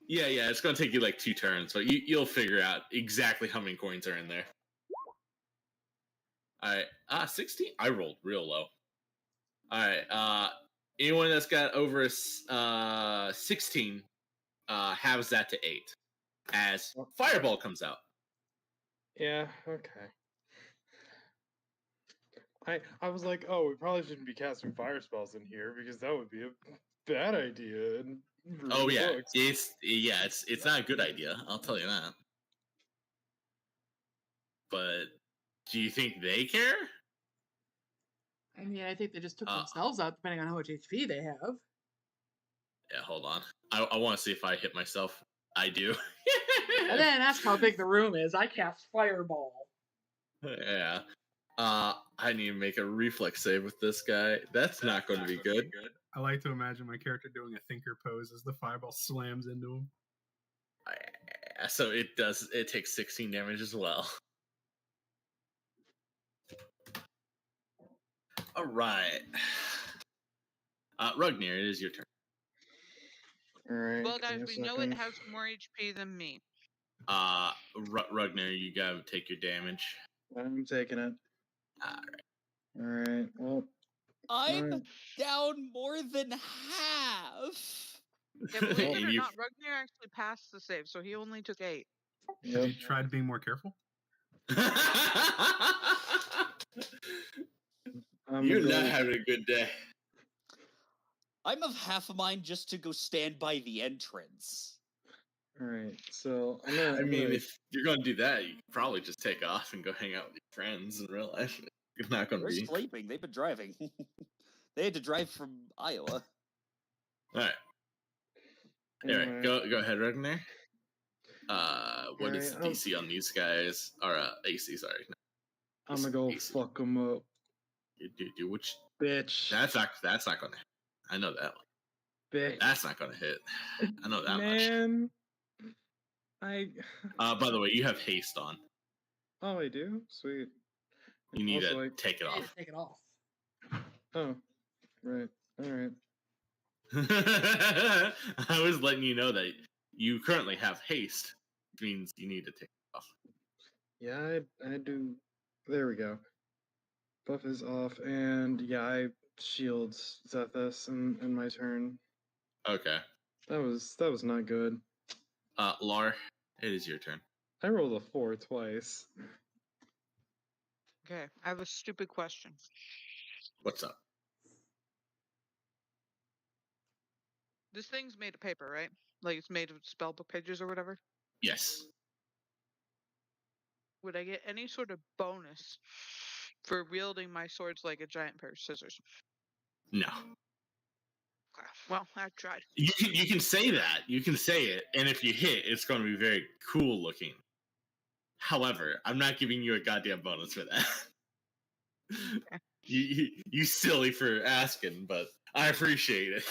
Yeah, it's gonna take you like 2 turns, but you'll figure out exactly how many coins are in there. Alright, 16? I rolled real low. Alright, anyone that's got over 16 halves that to 8 as Fireball comes out. Yeah, okay. I was like, oh, we probably shouldn't be casting fire spells in here because that would be a bad idea. And Oh yeah, books. it's not a good idea. I'll tell you that. But do you think they care? I mean, I think they just took themselves out, depending on how much HP they have. Yeah, hold on. I want to see if I hit myself. I do. And then ask how big the room is. I cast Fireball. Yeah. I need to make a reflex save with this guy. That's not going to be good. I like to imagine my character doing a thinker pose as the fireball slams into him. So it takes 16 damage as well. All right. Rugnir, it is your turn. All right. Well, guys, we know it has more HP than me. Rugnir, you gotta take your damage. I'm taking it. All right. Well, I'm down more than half. Yeah, believe it or not, Rugnier actually passed the save, so he only took 8. Yep. You tried being more careful? I'm You're gonna not go. having a good day. I'm of half a mind just to go stand by the entrance. All right, so I'm gonna. I mean, if you're going to do that, you can probably just take off and go hang out with your friends in real life. You're not going to They're be. sleeping. They've been driving. They had to drive from Iowa. All right. anyway, Go ahead, Ragnar. What is the Alright, DC on these guys? Or AC, sorry. I'm gonna go AC. fuck them up, Do which? bitch. That's not going to hit. I know that one. Bitch. That's not going to hit. I know that much. Man, By the way, you have haste on. Oh, I do. Sweet. You need Also, to take it You need off. to take it off. Oh, right. All right. I was letting you know that you currently have haste, which means you need to take it off. Yeah, I do. There we go. Buff is off, and yeah, I shields Zethus in my turn. Okay. That was not good. Lar, it is your turn. I rolled a 4 twice. Okay, I have a stupid question. What's up? This thing's made of paper, right? Like it's made of spellbook pages or whatever. Yes. Would I get any sort of bonus for wielding my swords like a giant pair of scissors? No. Okay, well, I tried. You can say that. You can say it, and if you hit, it's going to be very cool looking. However, I'm not giving you a goddamn bonus for that. Okay. You silly for asking, but I appreciate it.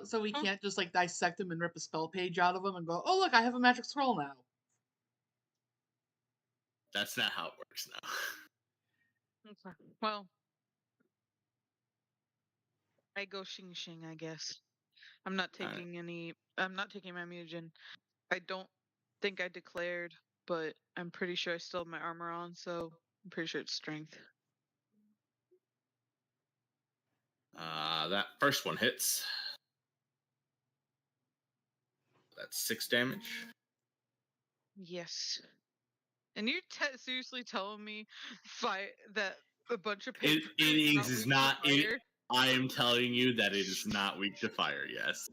So we can't just like dissect him and rip a spell page out of him and go, oh look, I have a magic scroll now. That's not how it works now. Okay. Well, I go shing shing, I guess. I'm not Alright. taking any. I'm not taking my mutagen. I don't think I declared, but I'm pretty sure I still have my armor on, so I'm pretty sure it's strength. That first one hits. That's 6 damage. Yes. And you're seriously telling me that a bunch of It paper is not. weak to fire? I am telling you that it is not weak to fire. Yes,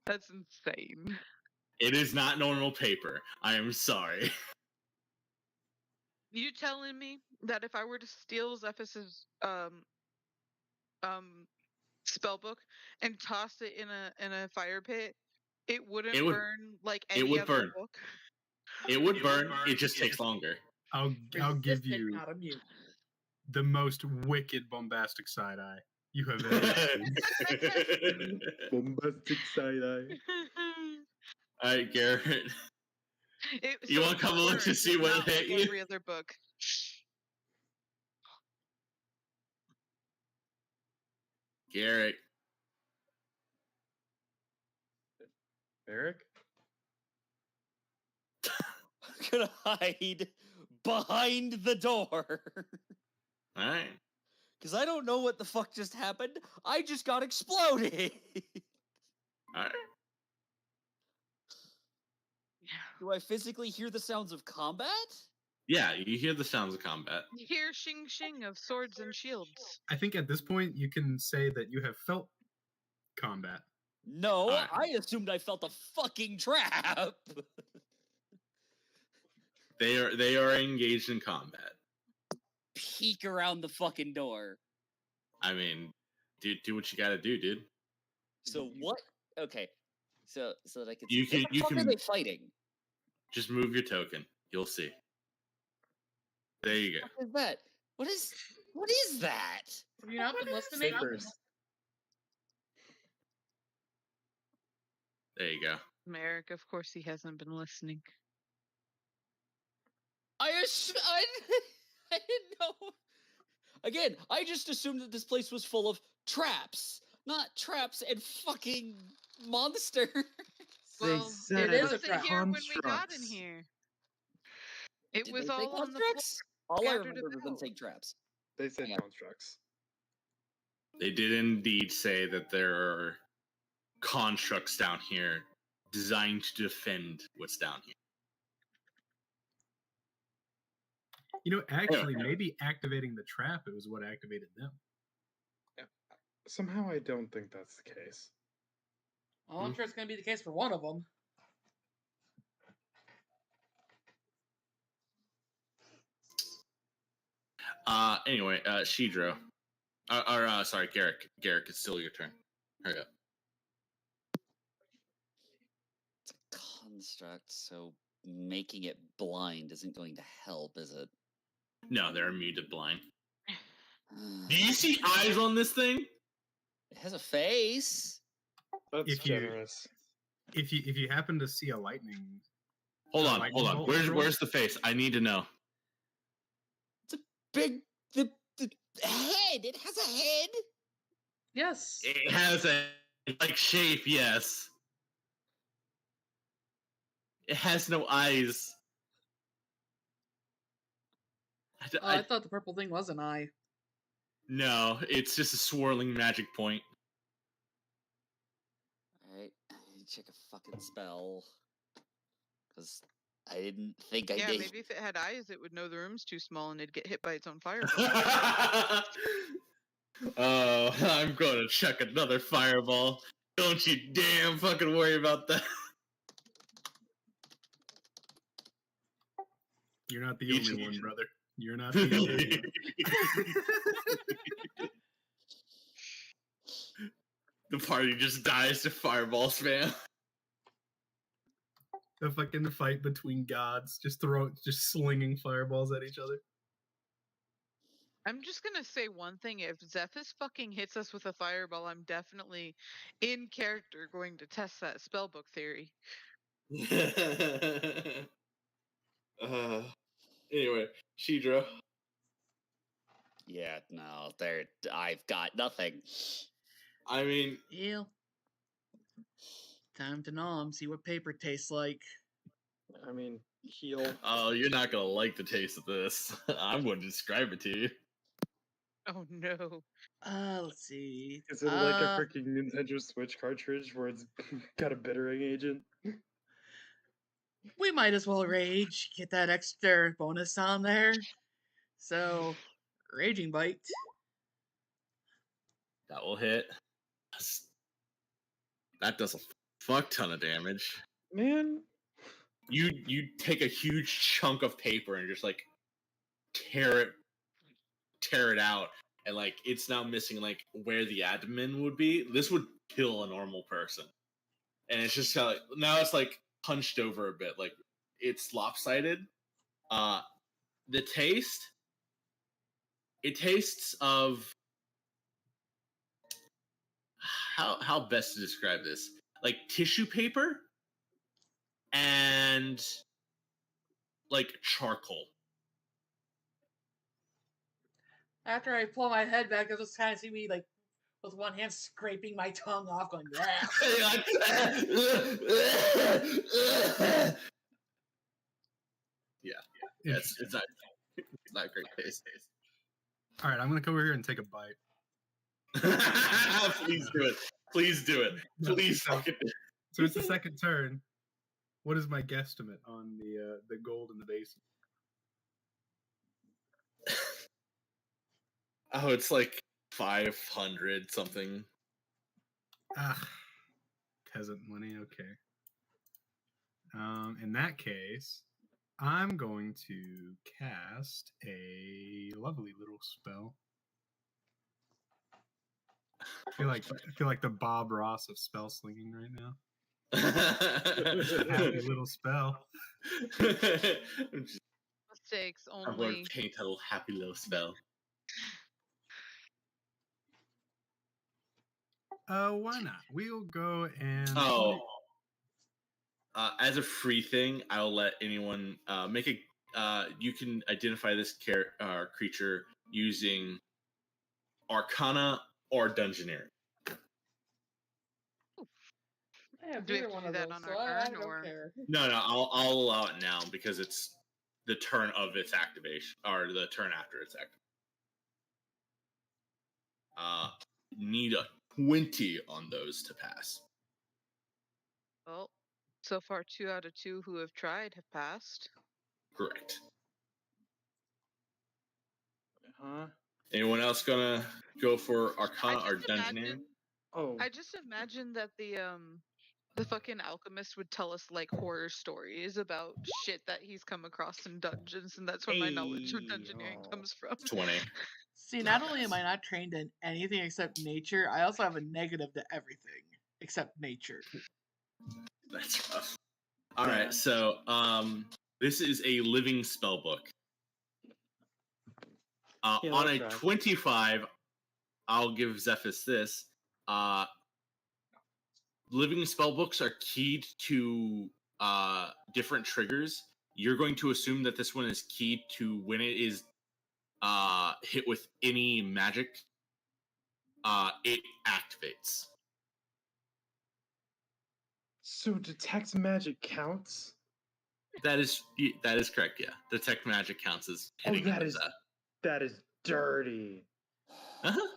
That's insane. it is not normal paper. I am sorry. You telling me that if I were to steal Zephyr's spellbook and toss it in a fire pit, it wouldn't It would- burn like it any would other burn. book? It would burn. It just takes longer. I'll give Resistant, you not immune. the most wicked bombastic side eye you have ever seen. Bombastic side eye. All right, Garrett. You wanna come look to see what not hit like you? every other book. Garrett. Eric? I'm gonna hide behind the door. All right. Because I don't know what the fuck just happened. I just got exploded. All right. Do I physically hear the sounds of combat? Yeah, you hear the sounds of combat. You hear shing shing of swords and shields. I think at this point you can say that you have felt combat. No, Alright. I assumed I felt a fucking trap. They are engaged in combat. Peek around the fucking door. I mean, do what you gotta do, dude. So what? Okay, so that I can. You what can- the you fuck can- are they fighting? Just move your token. You'll see. There you go. What is that? What is that? Have you not been listening? Sabers. There you go. Merrick, of course, he hasn't been listening. I didn't know. Again, I just assumed that this place was full of traps, not traps and fucking monsters. They Well, said it is a wasn't trap. here when we got in constructs. here. It Did was they say all on the floor. constructs? All I scattered remember was them about. saying traps. They said Hang on. constructs. They did indeed say that there are constructs down here designed to defend what's down here. Actually, maybe activating the trap it was what activated them. Somehow I don't think that's the case. Well, I'm sure it's going to be the case for one of them. Anyway, Shidro. Sorry, Garrick. Garrick, it's still your turn. Hurry up. It's a construct, so making it blind isn't going to help, is it? No, they're muted blind. Do you see eyes on this thing? It has a face. That's generous. If you happen to see a lightning, hold on. Where's the face? I need to know. It's a big the head. It has a head. Yes. It has a shape. Yes. It has no eyes. I thought the purple thing was an eye. No, it's just a swirling magic point. Alright, I need to check a fucking spell. Because I didn't think I did. Yeah, maybe if it had eyes, it would know the room's too small and it'd get hit by its own fireball. Oh, I'm going to check another fireball. Don't you damn fucking worry about that. You're not the only one, brother. You're not the only one. The party just dies to fireball spam. The fucking fight between gods, just slinging fireballs at each other. I'm just gonna say one thing: if Zephys fucking hits us with a fireball, I'm definitely in character going to test that spellbook theory. Anyway, Shidro. Yeah, no, I've got nothing. I mean, yeah. Time to nom, see what paper tastes like. I mean, heal. Oh, you're not gonna like the taste of this. I'm going to describe it to you. Oh no. Let's see. Is it like a freaking Nintendo Switch cartridge where it's got a bittering agent? We might as well rage, get that extra bonus on there. So, Raging Bite. That will hit. That does a fuck ton of damage. Man. You take a huge chunk of paper and just tear it out, and it's now missing where the admin would be. This would kill a normal person. And it's just now it's hunched over a bit, it's lopsided. The taste, it tastes of how best to describe this, tissue paper and charcoal. After I pull my head back, you'll just kind of see me with one hand scraping my tongue off, going, Yeah, it's not great taste. All right, I'm gonna come over here and take a bite. Please do it. Please do it. Please fucking do it. So it's the second turn. What is my guesstimate on the gold in the basin? Oh, it's 500 something. Peasant money. Okay. In that case, I'm going to cast a lovely little spell. I feel like the Bob Ross of spell slinging right now. Happy little spell. Mistakes I'm going only. to paint a little happy little spell. Why not? We'll go and as a free thing, I'll let anyone make a. You can identify this creature using Arcana or Dungeoneering. I have Do we have either to one do of that those, on so our I turn, don't or- care. No, I'll allow it now because it's the turn of its activation, or the turn after its activation. Need a 20 on those to pass. Well, so far 2 out of 2 who have tried have passed. Correct. Huh? Anyone else gonna go for Arcana or just Dungeoneering? imagine- Oh. I just imagine that the fucking alchemist would tell us like horror stories about shit that he's come across in dungeons, and that's where my knowledge of Hey, dungeoneering oh. comes from. 20. See, not only am I not trained in anything except nature, I also have a negative to everything except nature. That's rough. All Yeah. right, so this is a living spell book. Yeah, On that a tracks. 25, I'll give Zephys this. Living spell books are keyed to different triggers. You're going to assume that this one is keyed to when it is hit with any magic, it activates. So detect magic counts? That is correct. Yeah, detect magic counts as hitting. That is dirty. Uh-huh.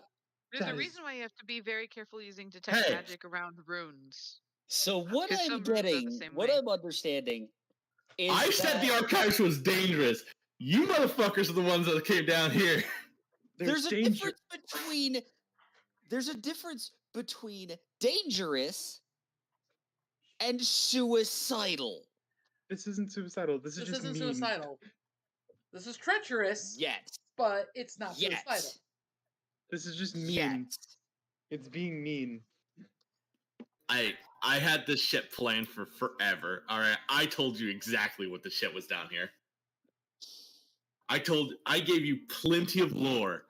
There's That a is- reason why you have to be very careful using detect Hey. magic around runes. So what 'Cause I'm some runes are the getting, same what way. I'm understanding is I said the that archives was dangerous. You motherfuckers are the ones that came down here. there's a danger. difference between dangerous and suicidal. This isn't suicidal. This is This just isn't mean. suicidal. This is treacherous, Yes. but it's not suicidal. Yes. This is just mean. Yes. It's being mean. I had this shit planned for forever. All right, I told you exactly what the shit was down here. I gave you plenty of lore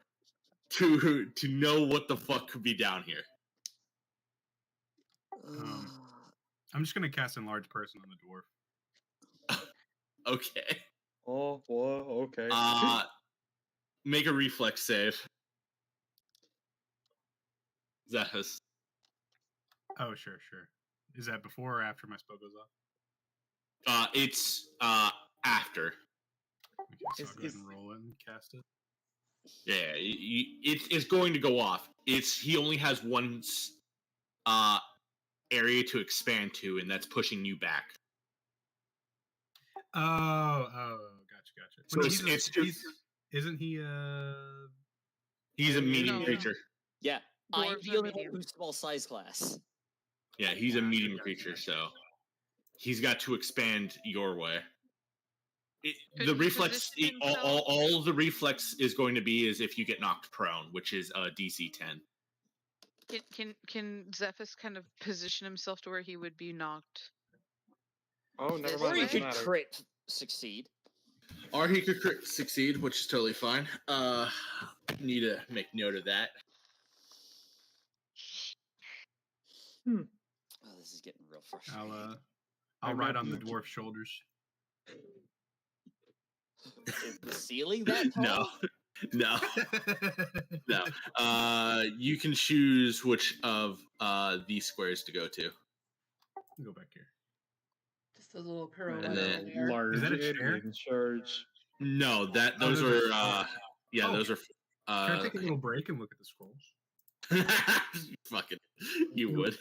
to know what the fuck could be down here. I'm just gonna cast enlarge person on the dwarf. Okay. Oh, well, okay. Make a reflex save. Zephys. Oh, sure. Is that before or after my spell goes off? It's after. Okay, so I'll go ahead and roll it and cast it. Yeah, it's going to go off. He only has one area to expand to, and that's pushing you back. Oh, gotcha. So Well, isn't he He's a medium No. creature. Yeah. I'm Dwarves the are only one medium. who's small size class. Yeah, he's a medium creature, so he's got to expand your way. Could The he reflex, position himself? all the reflex is going to be is if you get knocked prone, which is DC 10. Can Zephys kind of position himself to where he would be knocked? Oh, never This mind. Or you way? Doesn't could matter. crit succeed. Or he could succeed, which is totally fine. Need to make note of that. Oh, this is getting real frustrating. I'll I'm ride not on the being- dwarf's shoulders. Is the ceiling that tall? No. You can choose which of these squares to go to. Go back here. Just a little pirouette And then- in the air. Large Is that a chair? alien charge. No, those those are are- yeah, Oh. those are Can I take a little break and look at the scrolls? fucking you would.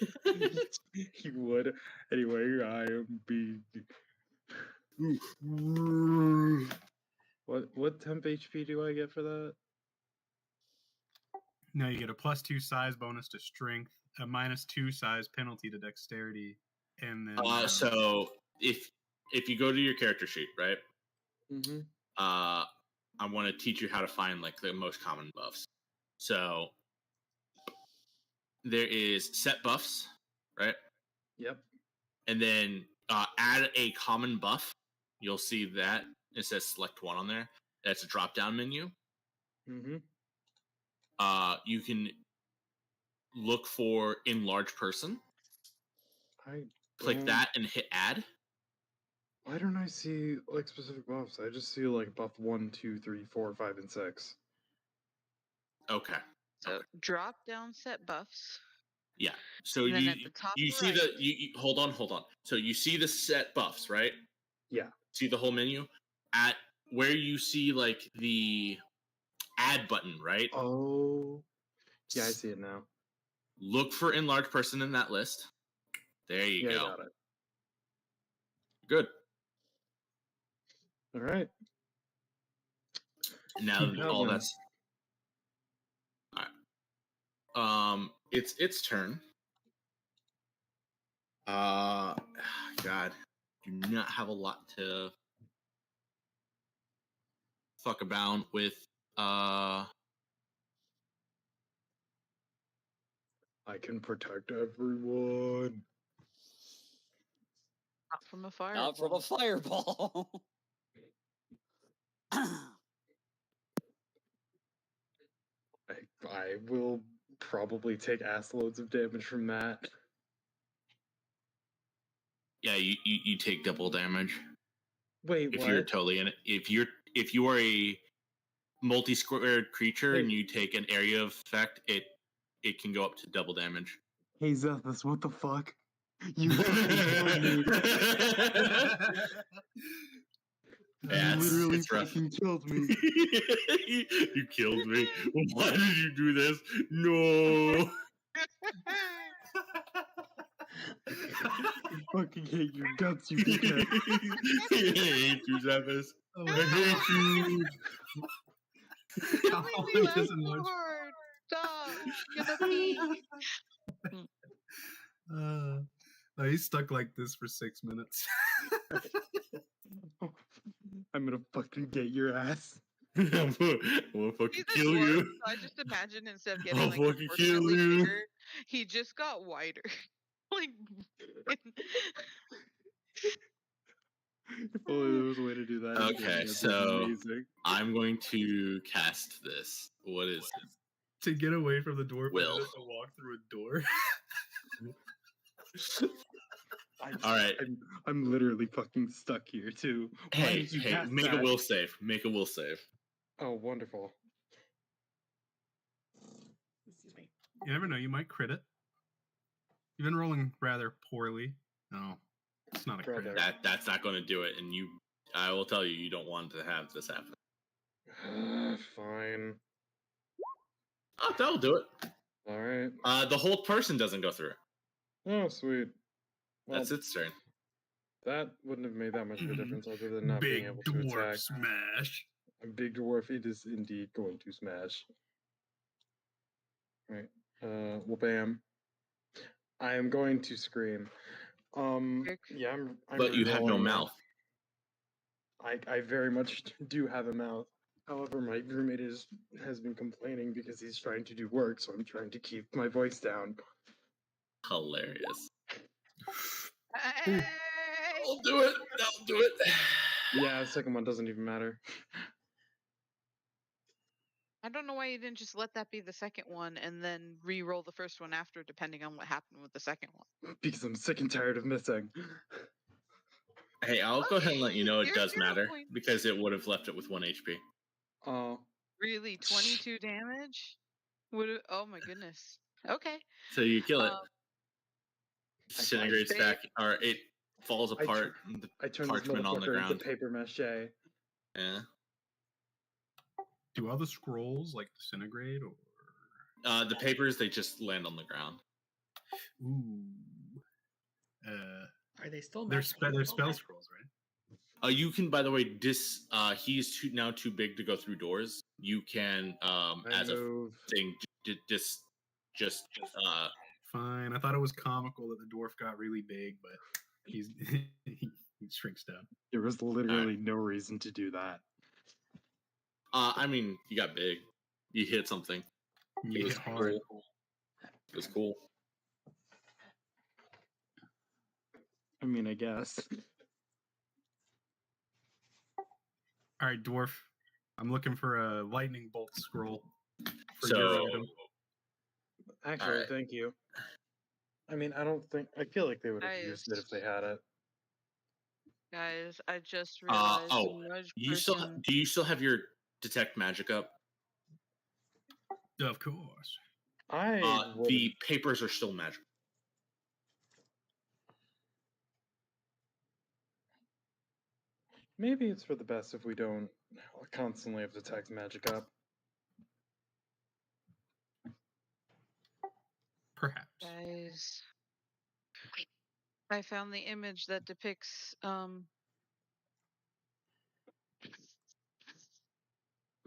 He would. Anyway, I am being. What temp HP do I get for that? No, you get a +2 size bonus to strength, a -2 size penalty to dexterity, and then So if you go to your character sheet, right? Mm-hmm. I want to teach you how to find like the most common buffs. So there is set buffs, right? Yep. And then add a common buff. You'll see that it says select one on there. That's a drop down menu. Mm-hmm. You can look for enlarge person. Click don't- that and hit add. Why don't I see like specific buffs? I just see like buff 1, 2, 3, 4, 5, and 6. Okay. So drop down set buffs. Yeah. So And then you at the top see right- the you hold on. So you see the set buffs, right? Yeah. See the whole menu at where you see like the add button, right? Oh. Yeah, I see it now. Look for enlarge person in that list. There you Yeah, I go. got it. Good. All right. Now Keep all going. that's It's its turn. God, do not have a lot to fuck about with. I can protect everyone. Not from a fire. Not from a fireball. I will probably take ass loads of damage from that. Yeah, you take double damage Wait, if what? you're totally in it. If you are a multi-squared creature and Hey. you take an area effect, it can go up to double damage. Hey Zethus, what the fuck? You fucking killed me. Yeah, You literally it's rough. fucking killed me. You killed me. Why did you do this? No. I fucking hate your guts, you dickhead. I hate you, Zephyr. Oh, I hate you. Don't make me laugh so hard. Stop. I'm gonna pee. He's stuck like this for 6 minutes. I'm gonna fucking get your ass. I'm gonna fucking He's a kill dwarf, you. so I just imagine instead of getting I'll like fucking kill proportionately you. bigger, he just got wider. Like If only there was a way to do that. in game, Okay, that'd be so amazing. I'm going to cast this. What is it? To get away from the dwarf, Will. I have to walk through a door. All right. I'm literally fucking stuck here too. Why Hey, did you hey, cast make that? a will save. Make a will save. Oh, wonderful. Excuse me. You never know, you might crit it. You've been rolling rather poorly. No, it's not a crit. Brother. That's not going to do it, and I will tell you, you don't want to have this happen. Fine. Oh, that'll do it. All right. The whole person doesn't go through. Oh, sweet. Well, That's its turn. that wouldn't have made that much of a difference other than not being Big able to dwarf attack. smash. A big dwarf, it is indeed going to smash. Right. Well, bam. I am going to scream. Yeah, I'm But you have no re-rolling that. mouth. I very much do have a mouth. However, my roommate has been complaining because he's trying to do work, so I'm trying to keep my voice down. Hilarious. Hey! I'll do it. I'll do it. Yeah, the second one doesn't even matter. I don't know why you didn't just let that be the second one and then re-roll the first one after, depending on what happened with the second one. Because I'm sick and tired of missing. Hey, I'll go ahead and let you know it You're does 0 matter points. because it would have left it with 1 HP. Oh, Really, 22 damage? Oh my goodness. Okay. So you kill it. Um, Disintegrates say- back, or it falls apart. The I turned this parchment on the motherfucker into ground. paper mache. Yeah. Do all the scrolls like disintegrate or? The papers they just land on the ground. Ooh. Are they still? They're magical? spell scrolls, right? You can, by the way, he's now too big to go through doors. You can, as a move. thing, just Fine. I thought it was comical that the dwarf got really big, but he's he shrinks down. There was literally no reason to do that. I mean, you got big. You hit something. You It was hit hard. cool. It was cool. I mean, I guess. All right, dwarf. I'm looking for a lightning bolt scroll. For So, your item. Actually, Alright. thank you. I mean, I feel like they would have used it if they had it. Guys, I just realized a large person. Do you still have your detect magic up? Of course. The papers are still magic. Maybe it's for the best if we don't constantly have detect magic up. Perhaps. Guys, I found the image that depicts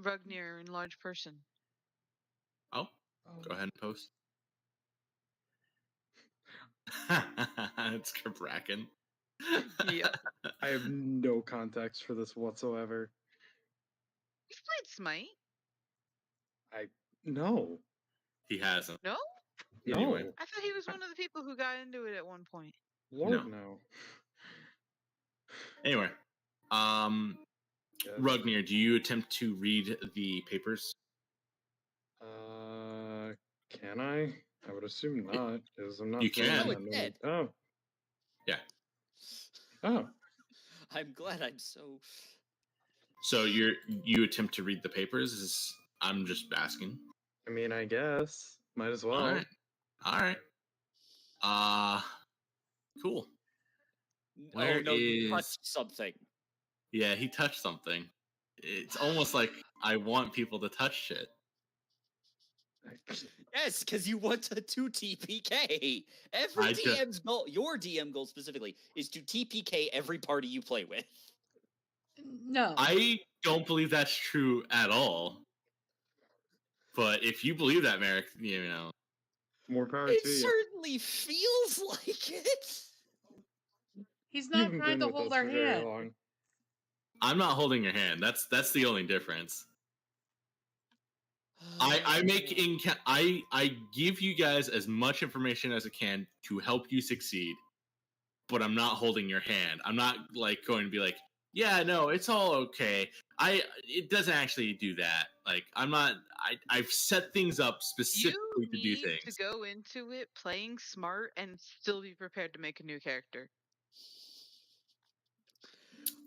Rugnir in large person. Oh, go ahead and post. It's Kraken. Yep. I have no context for this whatsoever. You've played Smite? No. He hasn't. No? Anyway. No. I thought he was one of the people who got into it at one point. Lord, no. Anyway, Yes. Rugnir, do you attempt to read the papers? Can I? I would assume not, because I'm not. You feeling can. that No, it's many- dead. Oh. Yeah. Oh. I'm glad I'm so. So you attempt to read the papers? I'm just asking. I mean, I guess. Might as well. All right. Cool. Oh Where no, you is- touched something. Yeah, he touched something. It's almost like I want people to touch shit. Yes, because you want to TPK. Every I just- DM's goal, your DM goal specifically, is to TPK every party you play with. No. I don't believe that's true at all. But if you believe that, Merrick, you know. More power It to you. certainly feels like it. He's You not haven't trying been to with hold us our for very hand. long. I'm not holding your hand. That's the only difference. I give you guys as much information as I can to help you succeed, but I'm not holding your hand. I'm not like going to be like, yeah, no, it's all okay. It doesn't actually do that. Like I'm not. I've set things up specifically You to do need things. to go into it playing smart and still be prepared to make a new character.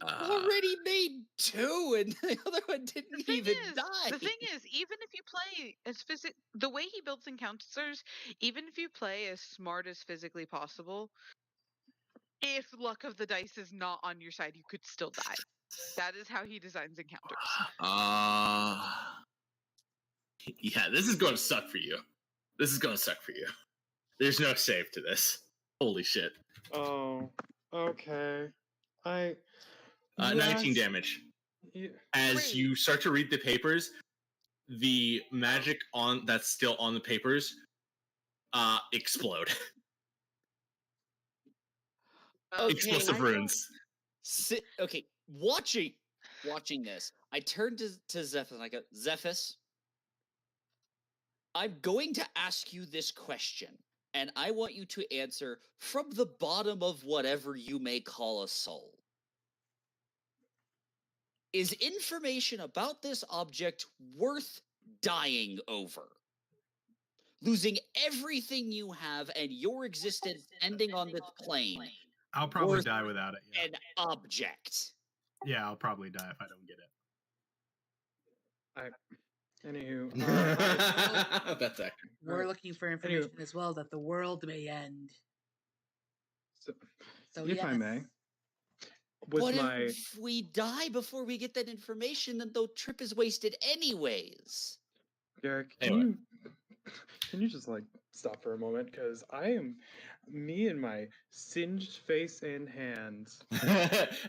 Already made 2, and the other one didn't even die. The thing is, even if you play as the way he builds encounters, even if you play as smart as physically possible, if luck of the dice is not on your side, you could still die. That is how he designs encounters. Yeah, this is going to suck for you. There's no save to this. Holy shit. Oh. Okay. 19 damage. Yeah. As Wait. you start to read the papers, the magic that's still on the papers explode. Okay, Explosive I don't- runes. Okay, watching this, I turned to Zephys and I go, Zephys, I'm going to ask you this question, and I want you to answer from the bottom of whatever you may call a soul. Is information about this object worth dying over? Losing everything you have and your existence ending on this plane, I'll probably Worth die without it. Yeah. an object. Yeah, I'll probably die if I don't get it. Anywho. That's accurate. We're looking for information as well that the world may end. So, So if I yes. may, with What my if we die before we get that information, then the trip is wasted anyways? Garrick, Anyway. can you just like stop for a moment? Because me and my singed face and hands.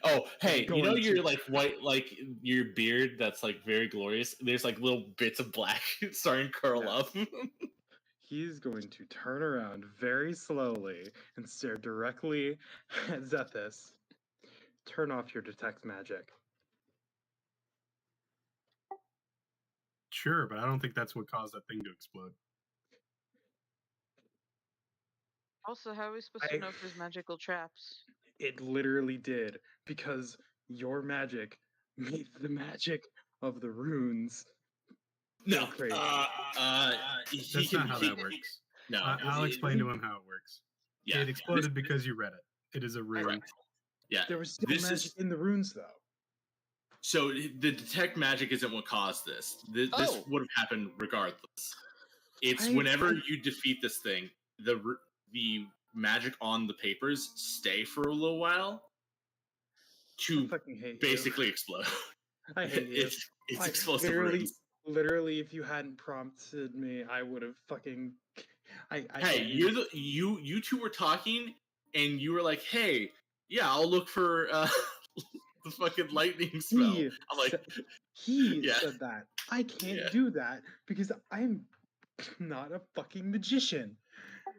Oh, hey, you know Going your to- like white, like your beard that's like very glorious. There's like little bits of black starting to curl Yeah. up. He's going to turn around very slowly and stare directly at Zethus. Turn off your detect magic. Sure, but I don't think that's what caused that thing to explode. Also, how are we supposed to know if there's magical traps? It literally did, because your magic made the magic of the runes. No, Crazy. That's not how that works. No, I'll explain to him how it works. Yeah, It exploded because you read it. It is a rune. Correct. Yeah, There was still this magic is in the runes, though. so the detect magic isn't what caused this. This Oh. would have happened regardless. It's I- whenever I- you defeat this thing, the magic on the papers stay for a little while I to fucking hate basically explode. you. I hate you. It's Like, explosive literally, runes. literally, if you hadn't prompted me, I would have fucking. I Hey, hate you. you two were talking, and you were like, "Hey, yeah, I'll look for the fucking lightning spell." He I'm like, said- He Yeah. said that. I can't Yeah. do that because I'm not a fucking magician.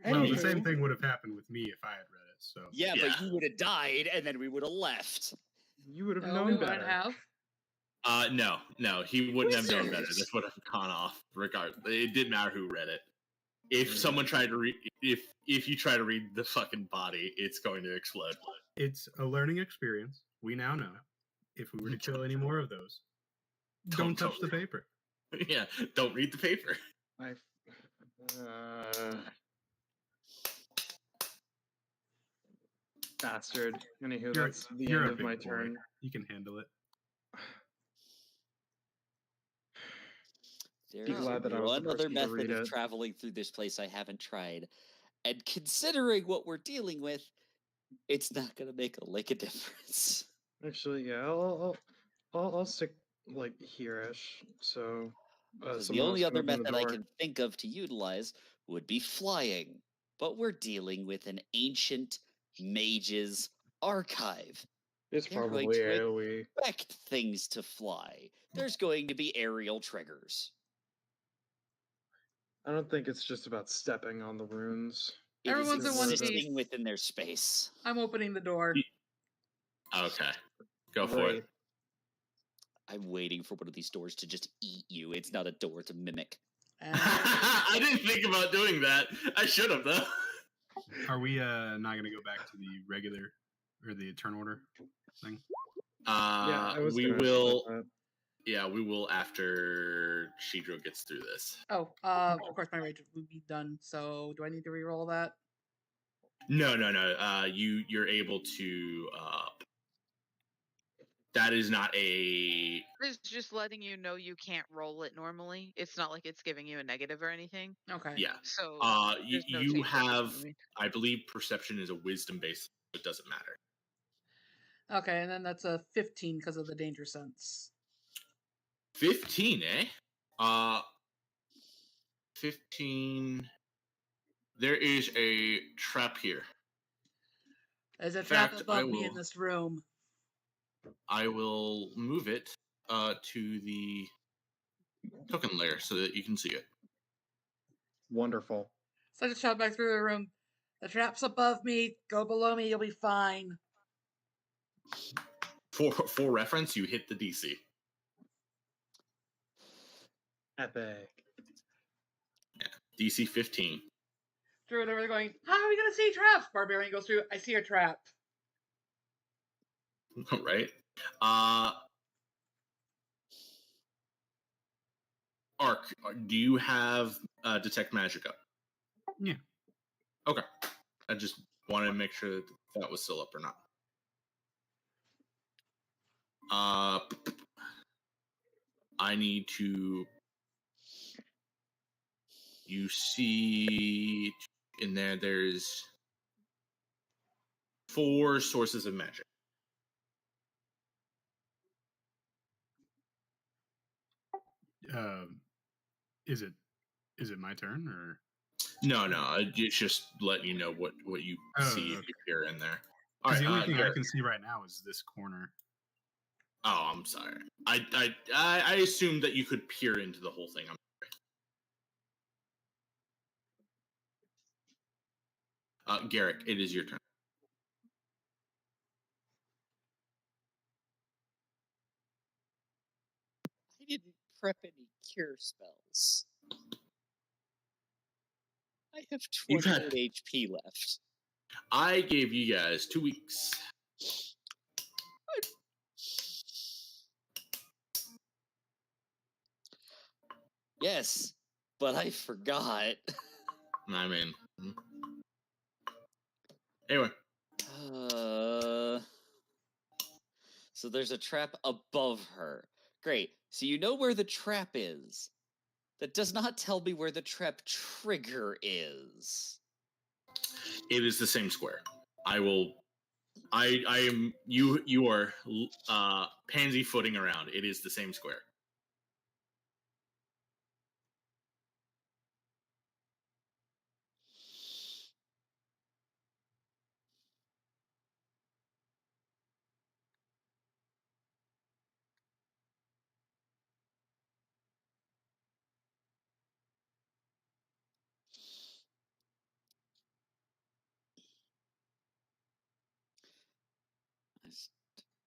Well, the Anywho, same thing would have happened with me if I had read it. So Yeah, Yeah. but you would have died, and then we would have left. you would have No, we known wouldn't better. have. No, he wouldn't have known better. Wizards! This would have gone off regardless. It didn't matter who read it. If someone tried to read, if you try to read the fucking body, it's going to explode. it's a learning experience. We now know if we were to kill any more of those, don't touch the paper. Yeah, don't read the paper. Bastard. Anywho, You're- that's the you're end a of my big boy. turn. You can handle it. There Be is glad that I was the one other person to read method of it. traveling through this place I haven't tried. And considering what we're dealing with, it's not going to make a lick of difference. Actually, yeah, I'll stick like here-ish. So So the someone else only can other open the method I door. can think of to utilize would be flying. But we're dealing with an ancient mage's archive. It's They're going probably to AoE. expect things to fly. There's going to be aerial triggers. I don't think it's just about stepping on the runes. It is Everyone's in one existing piece. within their space. I'm opening the door. Okay, go for Great. it. I'm waiting for one of these doors to just eat you. It's not a door to mimic. And I didn't think about doing that. I should have though. Are we not going to go back to the regular or the turn order thing? Yeah, I was We gonna ask about will. that. Yeah, we will after Shidro gets through this. oh, of course my rage would be done. So do I need to re-roll that? No. You're able to. That is not a. It's just letting you know you can't roll it normally. It's not like it's giving you a negative or anything. Okay. Yeah. So You there's no you change, that's what have. I mean. I believe perception is a wisdom based. So it doesn't matter. Okay, and then that's a 15 because of the danger sense. 15, eh? 15. There is a trap here. There's a In trap fact, above me in this room. I will move it to the token layer so that you can see it. Wonderful. So I just shot back through the room. The trap's above me. Go below me. You'll be fine. For reference, you hit the DC. Epic. DC 15. Through it over there going, how are we going to see traps? Barbarian goes through. I see a trap. Right? Ark, do you have detect magic up? Yeah. Okay. I just wanted to make sure that that was still up or not. I need to. You see in there, there's 4 sources of magic. Is it my turn or? No, it's just letting you know what you see if okay. you peer in there. Because the only thing I Garrett. can see right now is this corner. Oh, I'm sorry. I assumed that you could peer into the whole thing. I'm sorry. Garrick, it is your turn. I didn't prep any cure spells. I have You've had- 28 HP left. I gave you guys 2 weeks. Yes, but I forgot. I mean, anyway, So there's a trap above her. Great. So you know where the trap is. That does not tell me where the trap trigger is. it is the same square. I am you are pansy footing around. It is the same square.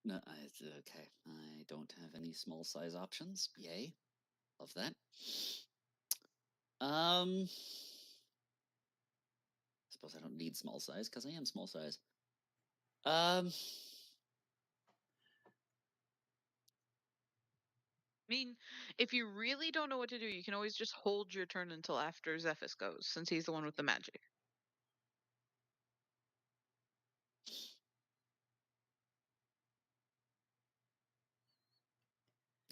No, okay. I don't have any small size options. Yay. Love that. Suppose I don't need small size because I am small size. I mean, if you really don't know what to do, you can always just hold your turn until after Zephys goes, since he's the one with the magic.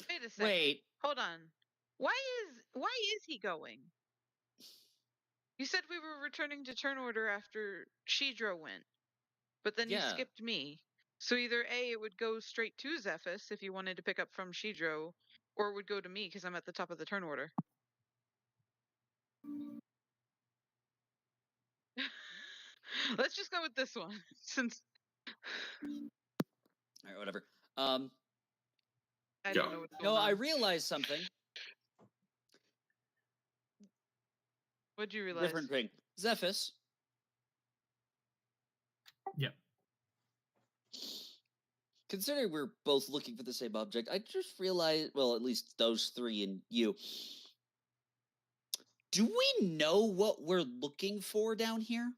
Wait a second. Wait. Hold on. Why is he going? You said we were returning to turn order after Shidro went, but then you Yeah. skipped me. So either A, it would go straight to Zephys if you wanted to pick up from Shidro, or it would go to me because I'm at the top of the turn order. Let's just go with this one, since All right, whatever. I don't know what's going No, on. I realized something. What'd you realize? Different thing. Zephys. Yep. Considering we're both looking for the same object, I just realized, well, at least those three and you. Do we know what we're looking for down here?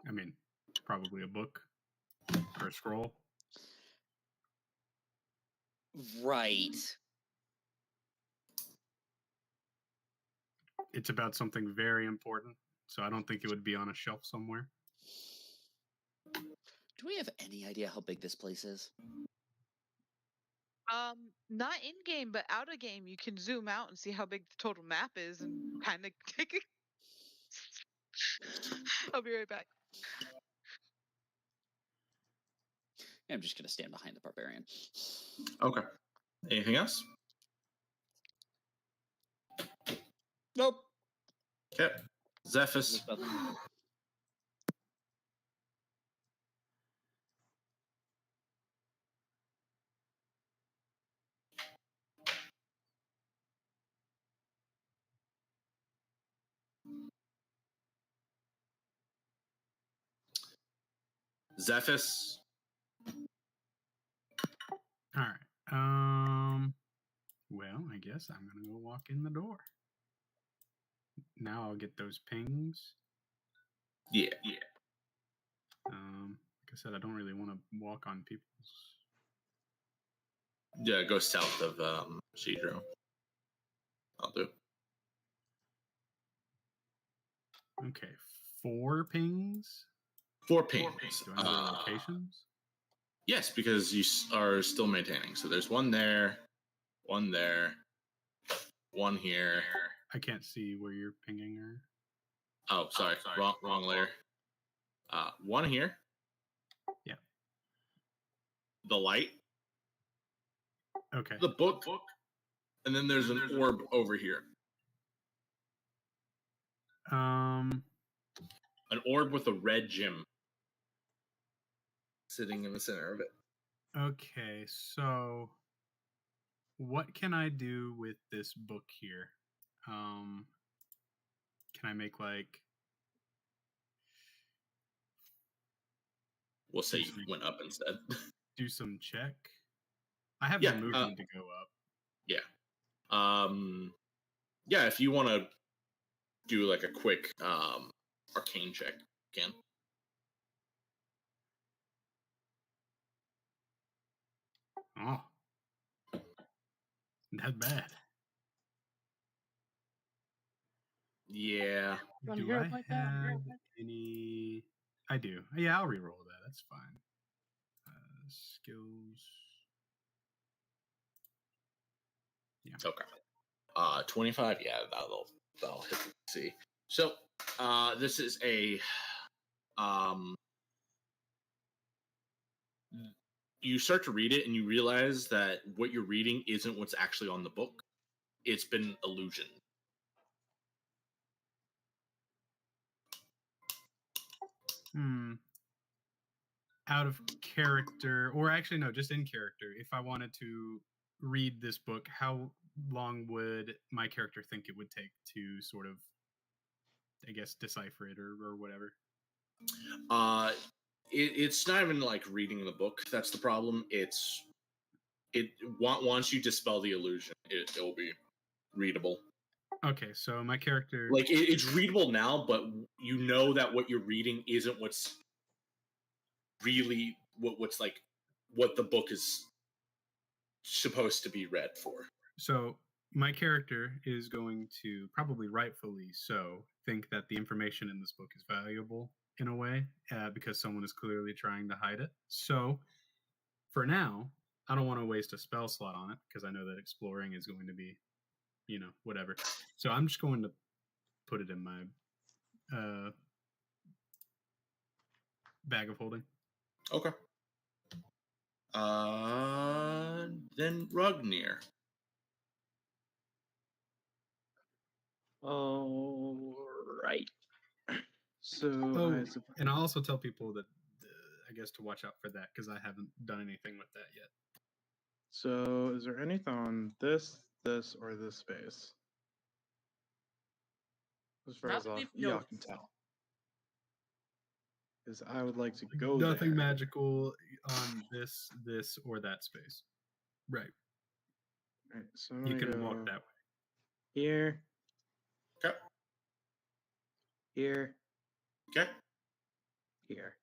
I mean, probably a book or a scroll. Right. It's about something very important, so I don't think it would be on a shelf somewhere. Do we have any idea how big this place is? Not in game, but out of game, you can zoom out and see how big the total map is, and kind of take a. I'll be right back. I'm just going to stand behind the barbarian. Okay. Anything else? Nope. Okay. Zephys. Zephys. All right. Well, I guess I'm gonna go walk in the door. Now I'll get those pings. Yeah. Like I said, I don't really want to walk on people's. Yeah, go south of Shidro. I'll do. Okay, 4 pings. 4 pings. Do I know the locations? Yes, because you are still maintaining. So there's one there, one there, one here. I can't see where you're pinging or. Oh, sorry. Wrong layer. One here. Yeah. The light. Okay. The book. And then there's an orb over here. An orb with a red gem sitting in the center of it. Okay, so what can I do with this book here? Can I make like? We'll say you went up instead. Do some check. I have the movement to go up. Yeah. Yeah, if you want to do like a quick arcane check, you can. Oh, not bad. Yeah. Do I have any? I do. Yeah, I'll re-roll that. That's fine. Skills. Yeah. Okay. 25. Yeah, that'll hit. See. So, this is a you start to read it and you realize that what you're reading isn't what's actually on the book. It's been illusion. Out of character, or actually no, just in character. If I wanted to read this book, how long would my character think it would take to sort of, I guess, decipher it or whatever? It's not even like reading the book that's the problem. Once you dispel the illusion, it'll be readable. Okay, so my character, Like it's readable now, but you know that what you're reading isn't what's really what's like what the book is supposed to be read for. So my character is going to, probably rightfully so, think that the information in this book is valuable in a way, because someone is clearly trying to hide it. So for now, I don't want to waste a spell slot on it because I know that exploring is going to be, whatever. So I'm just going to put it in my bag of holding. Okay. Then Rugnir. All right. So, And I'll also tell people that, I guess, to watch out for that because I haven't done anything with that yet. So, is there anything on this, or this space? As far Not as that we've y'all can noticed. tell. Because I would like to go Nothing there. magical on this, or that space. Right. Right, so You can go walk that way. here, Okay. here, Okay. here.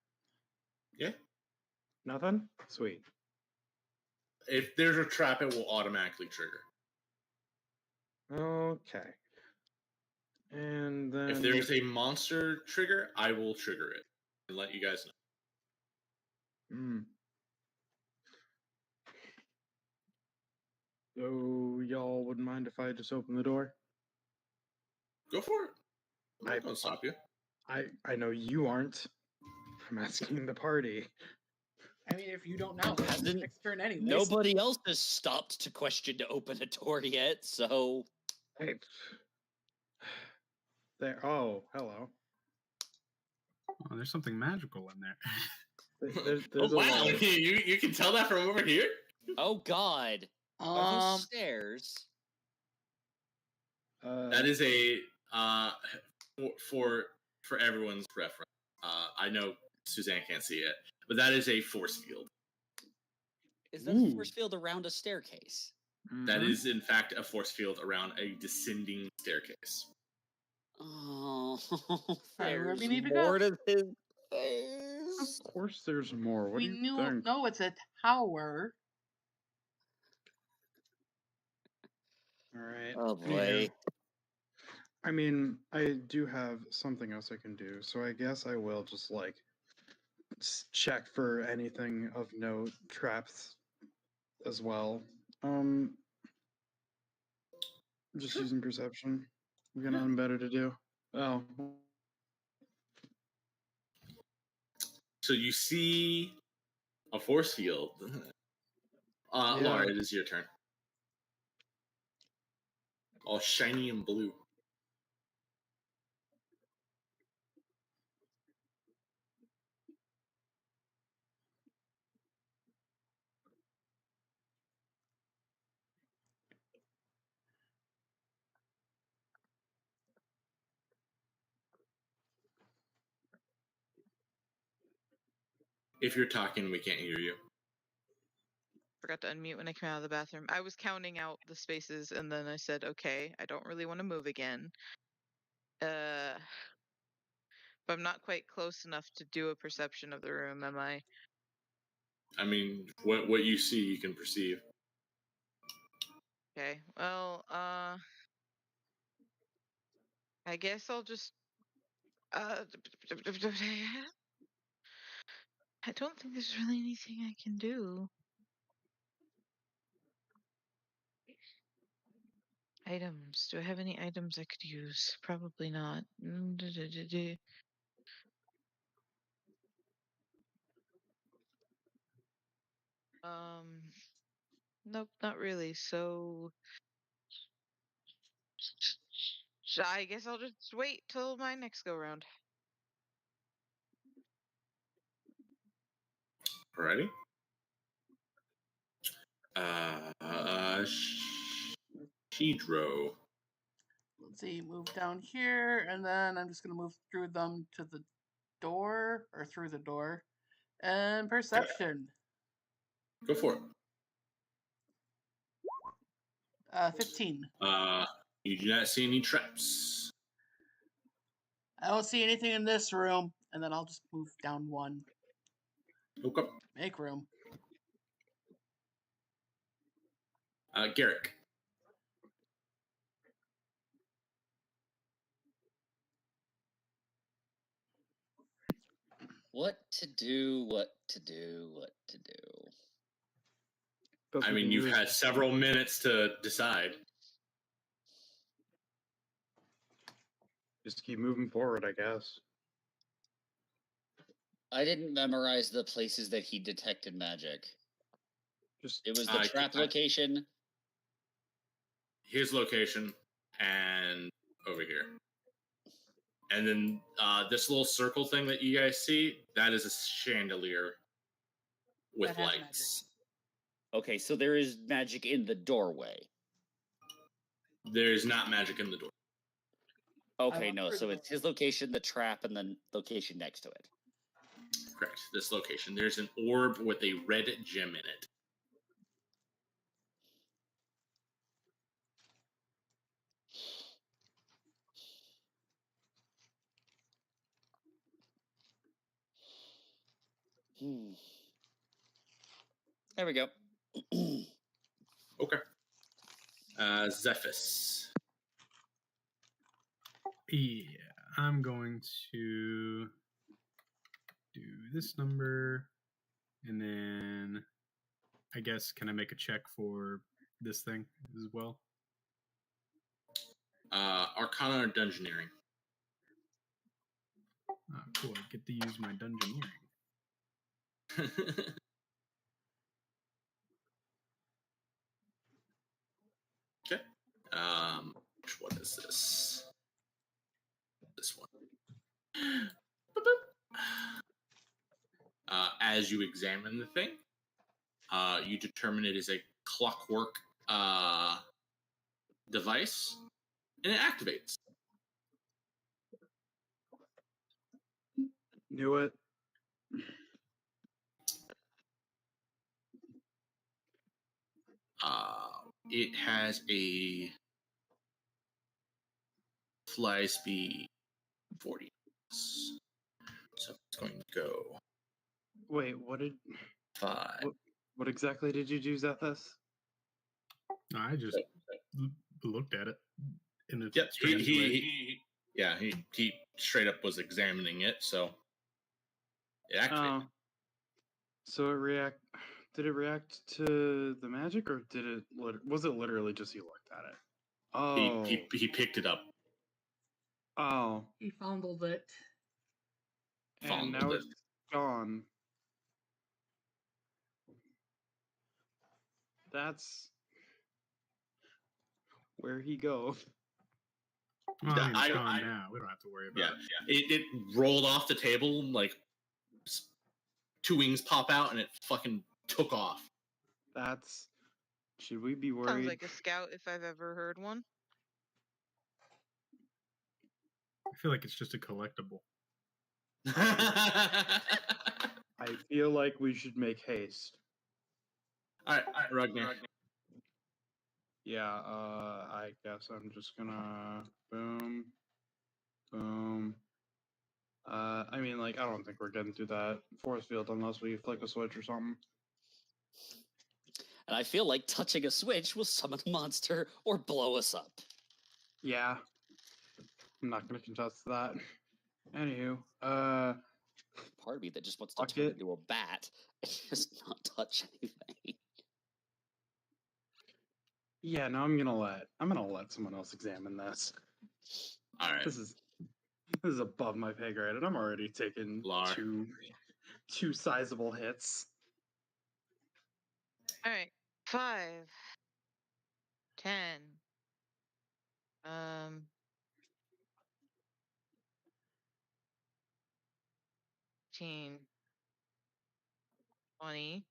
Yeah. Nothing? Sweet. If there's a trap, it will automatically trigger. Okay. And then If there's a monster trigger, I will trigger it and let you guys know. So y'all wouldn't mind if I just open the door? Go for it. I'm not going to stop you. I know you aren't. I'm asking the party. I mean, if you don't know, it's the next turn anyway. Nobody else has stopped to question to open a door yet, so... Hey. There. Oh, hello. Oh, there's something magical in there. There's oh, wow. a You can tell that from over here? Oh, God. Are those stairs? That is a... For everyone's reference. I know Suzanne can't see it, but that is a force field. Is that a force field around a staircase? Mm-hmm. That is, in fact, a force field around a descending staircase. Oh, Where there's we need to more go. to this face. Of course there's more. What We do you think? know it's a tower. All right. Oh, boy. I mean, I do have something else I can do, so I guess I will just, like, check for anything of note, traps as well. Just using perception. I'm gonna better to do. Oh. So you see a force field. Laura, it is your turn. All shiny and blue. If you're talking, we can't hear you. Forgot to unmute when I came out of the bathroom. I was counting out the spaces and then I said, okay, I don't really want to move again. But I'm not quite close enough to do a perception of the room, am I? I mean, what you see, you can perceive. Okay, well, I guess I'll just, I don't think there's really anything I can do. Items. Do I have any items I could use? Probably not. Nope, not really. So I guess I'll just wait till my next go round. Alrighty. Shidro. Let's see, move down here, and then I'm just gonna move through them to the door or through the door. And perception. Go for it. 15. You do not see any traps. I don't see anything in this room. And then I'll just move down one. Okay. Make room. Garrick. What to do, what to do, what to do. Best I we mean, can do you've is had several minutes to decide. just keep moving forward, I guess. I didn't memorize the places that he detected magic. Just It was the I- trap I- location. His location and over here. And then this little circle thing that you guys see, that is a chandelier with That has lights. Okay, so there is magic in the doorway. There's not magic in the door. Okay, went no, through so the it's his location, the trap, and then location next to it. Correct. This location. There's an orb with a red gem in it. There we go. Okay. Zephys. Yeah, I'm going to do this number, and then I guess can I make a check for this thing as well? Arcana or Dungeoneering. Oh, cool. I get to use my dungeoneering. Okay. Which one is this? This one. As you examine the thing, you determine it is a clockwork device, and it activates. knew it. It has a fly speed 40. So it's going to go Wait, what 5. what exactly did you do, Zethus? I just looked at it in a Yep, strange way. he straight up was examining it, so it activated. So did it react to the magic, or was it literally just you looked at it? Oh. He picked it up. Oh. He fondled it. And now it's gone. That's where he goes. Well, I mean, it's gone now. We don't have to worry about it. It rolled off the table, like 2 wings pop out, and it fucking took off. Should we be worried? Sounds like a scout if I've ever heard one. I feel like it's just a collectible. I feel like we should make haste. All right, Ragnar. Yeah, I guess I'm just gonna boom, boom. I mean, like, I don't think we're getting through that force field unless we flick a switch or something. And I feel like touching a switch will summon a monster or blow us up. Yeah. I'm not gonna contest that. Anywho, part of me that just wants to turn into a bat and just not touch anything. Yeah, no, I'm gonna let someone else examine this. All right. This is above my pay grade, and I'm already taking two sizable hits. All right, 5, 10, 15, 20.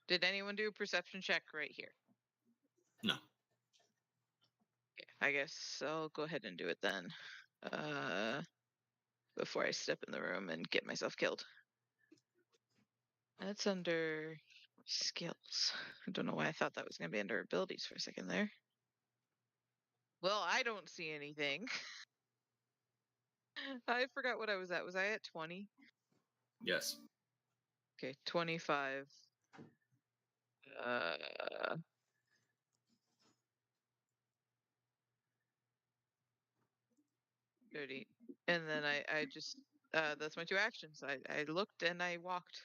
Did anyone do a perception check right here? No. Okay, I guess I'll go ahead and do it then. before I step in the room and get myself killed. That's under skills. I don't know why I thought that was going to be under abilities for a second there. Well, I don't see anything. I forgot what I was at. Was I at 20? Yes. Okay, 25. 30. And then I just, that's my 2 actions. I looked and I walked.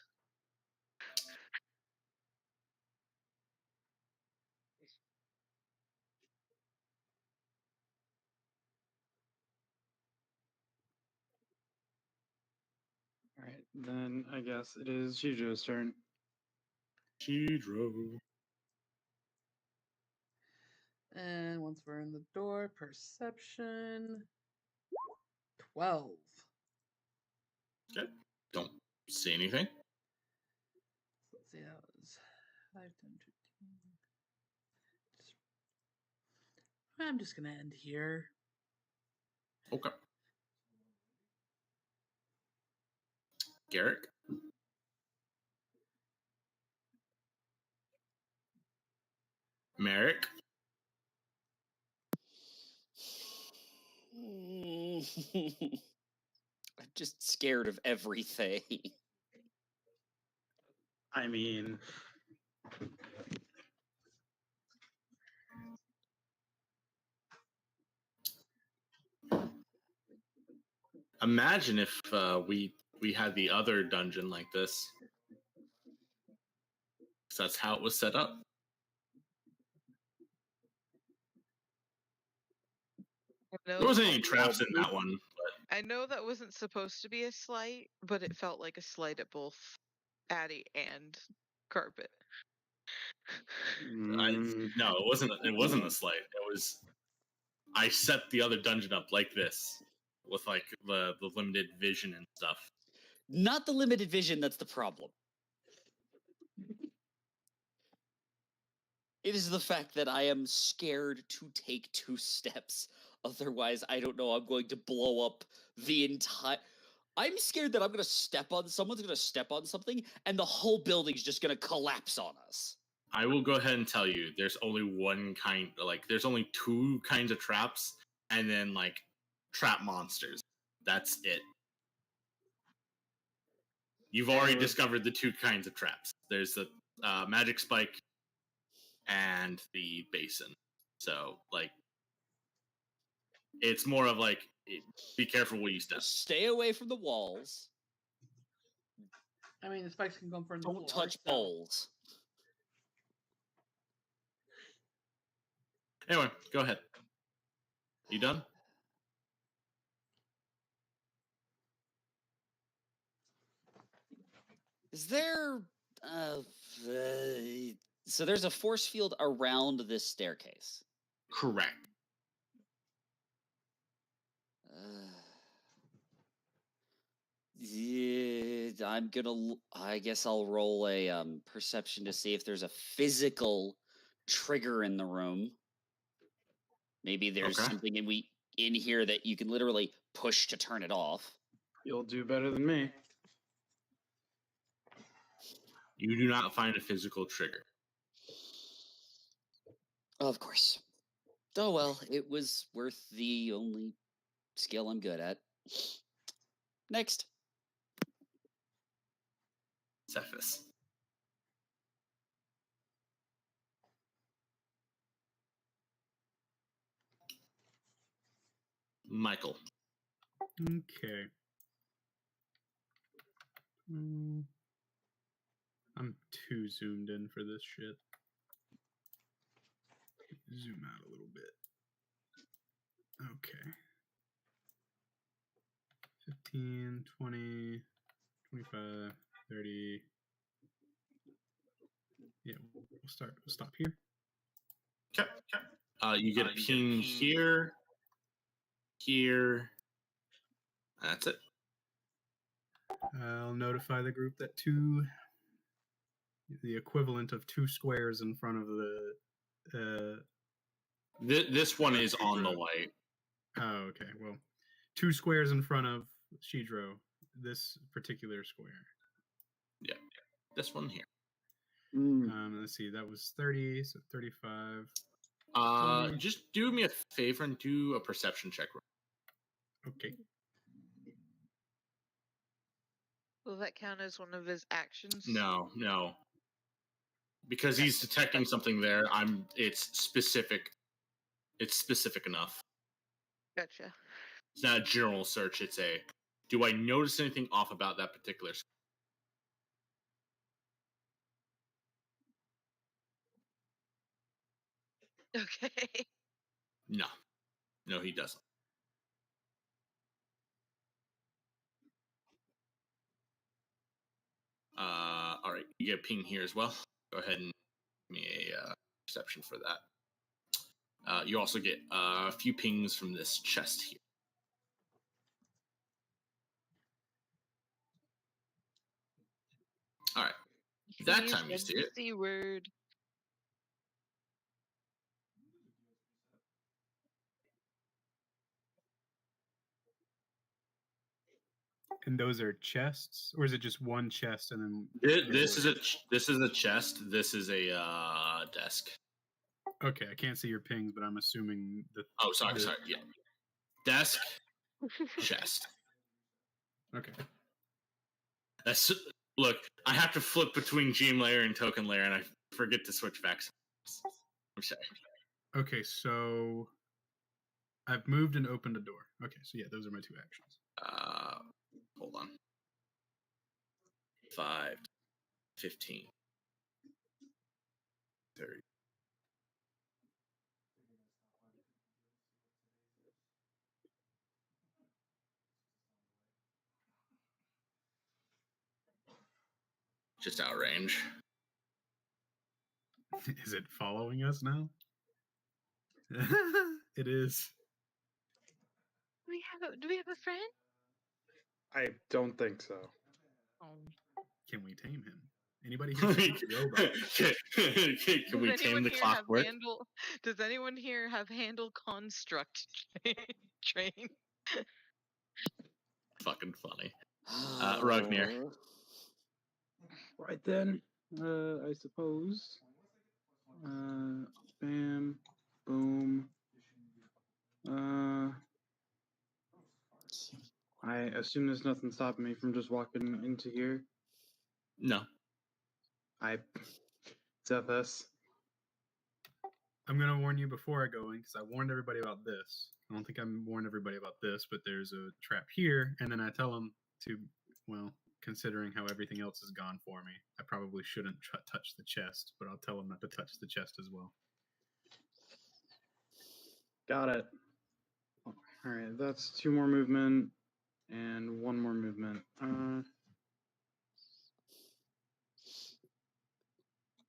All right, then I guess it is Shijo's turn. Shidro. And once we're in the door, perception 12. Okay. Don't see anything. So let's see, that was 5, 10, 15. I'm just gonna end here. Okay. Garrick. Merrick. I'm just scared of everything. I mean, Imagine if we had the other dungeon like this. 'Cause that's how it was set up. There wasn't any traps in that one, but I know that wasn't supposed to be a slight, but it felt like a slight at both Addie and Carpet. no, it wasn't. It wasn't a slight. It was. I set the other dungeon up like this, with like the limited vision and stuff. Not the limited vision that's the problem. It is the fact that I am scared to take 2 steps. Otherwise, I don't know, I'm going to blow up the entire... I'm scared that I'm going to step on... Someone's going to step on something, and the whole building's just going to collapse on us. I will go ahead and tell you, there's only one kind... Like, there's only 2 kinds of traps, and then, like, trap monsters. That's it. You've already discovered the 2 kinds of traps. There's the magic spike and the basin. So, like, it's more of like, be careful where you step. Stay away from the walls. I mean, the spikes can come from the floor. Don't touch bowls. Anyway, go ahead. You done? Is there... so there's a force field around this staircase. Correct. Yeah, I guess I'll roll a perception to see if there's a physical trigger in the room. Maybe there's something in here that you can literally push to turn it off. You'll do better than me. You do not find a physical trigger. Of course. Oh well, it was worth the only skill I'm good at. Next. Cephas. Michael. Okay. I'm too zoomed in for this shit. Zoom out a little bit. Okay. 15, 20, 25, 30. Yeah, we'll stop here. Okay. You get a ping here. Here. That's it. I'll notify the group that the equivalent of 2 squares in front of the... This one is on the light. Oh, okay. Well, 2 squares in front of Shidro, this particular square. Yeah, this one here. Let's see, that was 30, so 35. Just do me a favor and do a perception check. Okay. Will that count as one of his actions? No. Because he's detecting something there, it's specific. It's specific enough. Gotcha. It's not a general search, it's a do I notice anything off about that particular Okay. No. No, he doesn't. All right, you get a ping here as well. Go ahead and give me a perception for that. You also get a few pings from this chest here. All right, that time you see it. C word. And those are chests, or is it just one chest and then This is a chest. This is a desk. Okay, I can't see your pings, but I'm assuming the. Oh, sorry. Yeah, desk, chest. Okay. Look. I have to flip between Gem layer and token layer, and I forget to switch back. I'm sorry. Okay, so I've moved and opened a door. Okay, so yeah, those are my two actions. Hold on. 5, 15, 30. Just out of range. Is it following us now? It is. Do we have a friend? I don't think so. Oh. Can we tame him? Anybody here? Can we tame the clockwork? Does anyone here have handle construct train? Fucking funny. Ragnar. Right then, I suppose. Bam, boom. I assume there's nothing stopping me from just walking into here. No. It's FS. I'm gonna warn you before I go in because I warned everybody about this. I don't think I warned everybody about this, but there's a trap here, and then I tell them to, well, considering how everything else has gone for me, I probably shouldn't touch the chest, but I'll tell them not to touch the chest as well. Got it. All right, that's 2 more movement and 1 more movement.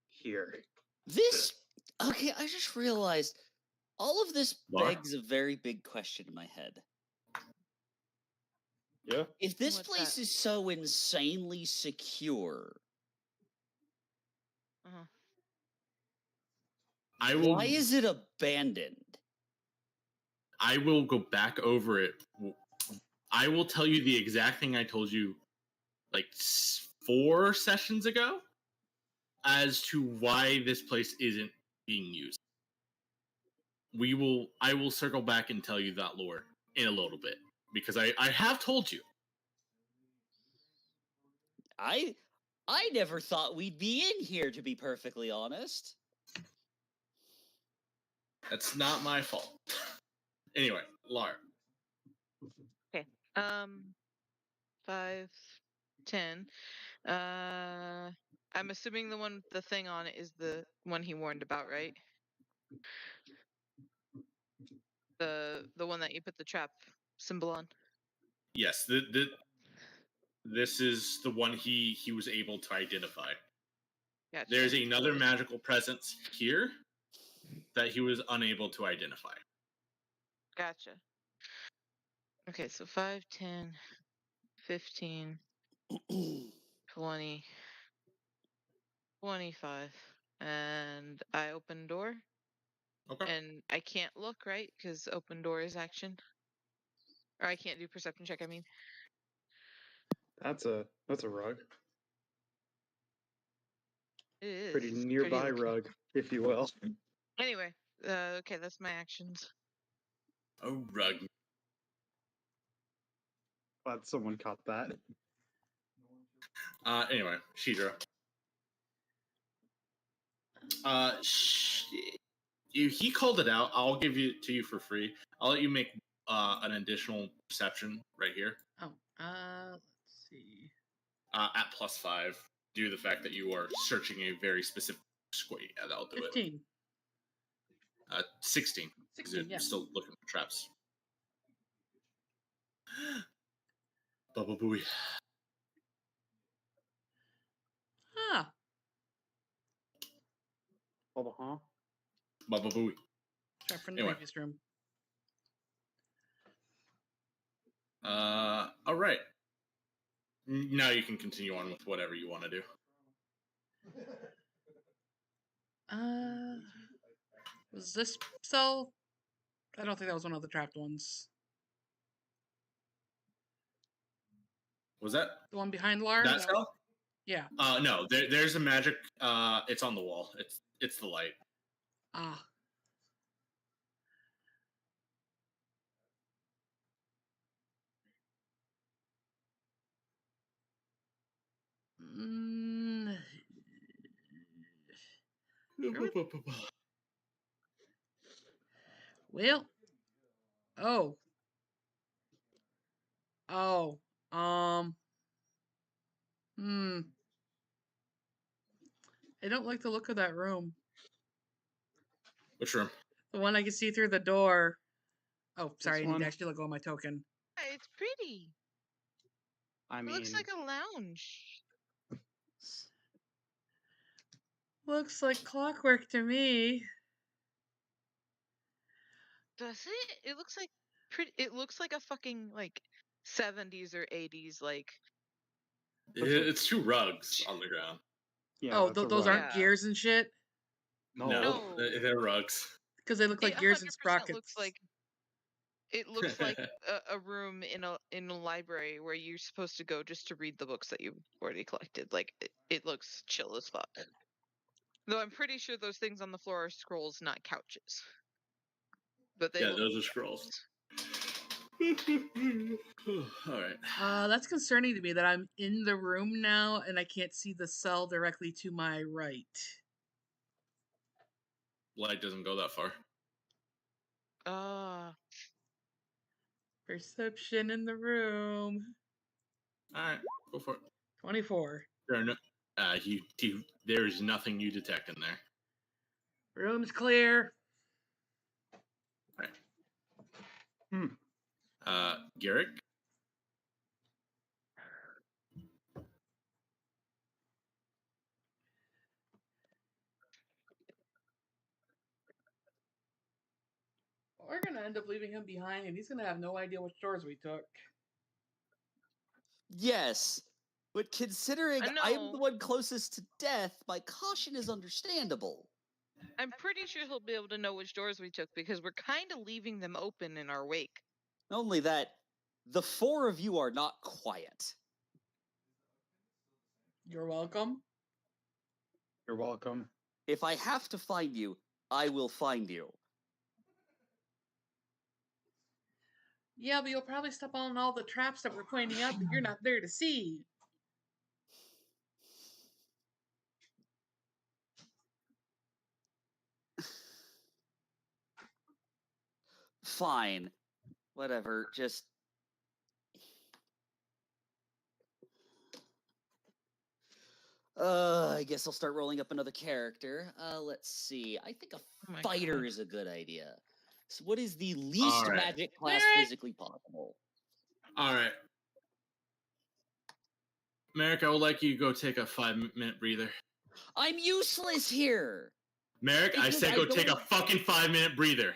Here. This okay, I just realized all of this begs a very big question in my head. Yeah. If this place is so insanely secure, why is it abandoned? I will go back over it. I will tell you the exact thing I told you like 4 sessions ago as to why this place isn't being used. I will circle back and tell you that lore in a little bit because I have told you. I never thought we'd be in here, to be perfectly honest. That's not my fault. Anyway, Lar. Okay. 5, 10. I'm assuming the one with the thing on it is the one he warned about, right? The one that you put the trap symbol on. Yes, this is the one he was able to identify. Gotcha. There's another magical presence here that he was unable to identify. Gotcha. Okay, so 5, 10, 15, 20, 25. And I open door. Okay. And I can't look, right? Because open door is action. Or I can't do perception check, I mean. That's a rug. It is Pretty nearby looking. rug, if you will. Anyway, okay, that's my actions. A rug. Glad someone caught that. Anyway, Shidra. He called it out. I'll give it to you for free. I'll let you make an additional perception right here. Oh, let's see. At +5, due to the fact that you are searching a very specific square. Yeah, that'll do 15. it. 16. 16, yeah. Still looking for traps. Bubba Booey. Huh. Bubba, huh? Bubba Booey. Trap from the Anyway. previous room. All right. Now you can continue on with whatever you want to do. Was this cell? I don't think that was one of the trapped ones. Was that The one behind Lar? that cell? Yeah. No. There's a magic. It's on the wall. It's the light. Ah. Mm, well. Oh. Oh. I don't like the look of that room. Which room? The one I can see through the door. Oh, sorry, I need one? to actually look at my token. Yeah, it's pretty. I It mean, looks like a lounge. Looks like clockwork to me. Does it? It looks like pretty. It looks like a fucking like 70s or 80s like. It's 2 rugs on the ground. yeah, Oh, that's a those rug. aren't gears and shit? No, No. they're rugs. Because they look like It gears and 100% sprockets. looks like. It looks like a room in a library where you're supposed to go just to read the books that you've already collected. Like it looks chill as fuck. Though I'm pretty sure those things on the floor are scrolls, not couches. But they Yeah, look those are scrolls. All right. That's concerning to me that I'm in the room now and I can't see the cell directly to my right. Light doesn't go that far. Perception in the room. All right, go for it. 24. There are no, there's nothing you detect in there. Room's clear. All right. Garrick. We're gonna end up leaving him behind and he's gonna have no idea which doors we took. Yes, but considering I I'm know. the one closest to death, my caution is understandable. I'm pretty sure he'll be able to know which doors we took because we're kind of leaving them open in our wake. Not only that, the 4 of you are not quiet. You're welcome. You're welcome. If I have to find you, I will find you. Yeah, but you'll probably step on all the traps that we're pointing out that you're not there to see. Fine. Whatever, just... I guess I'll start rolling up another character. Let's see. I think Oh my fighter God. is a good idea. So what is the least right. magic class Merrick! physically possible? All right. Merrick, I would like you to go take a 5-minute breather. I'm useless here! Merrick, I Because said I go take a don't- fucking 5-minute breather.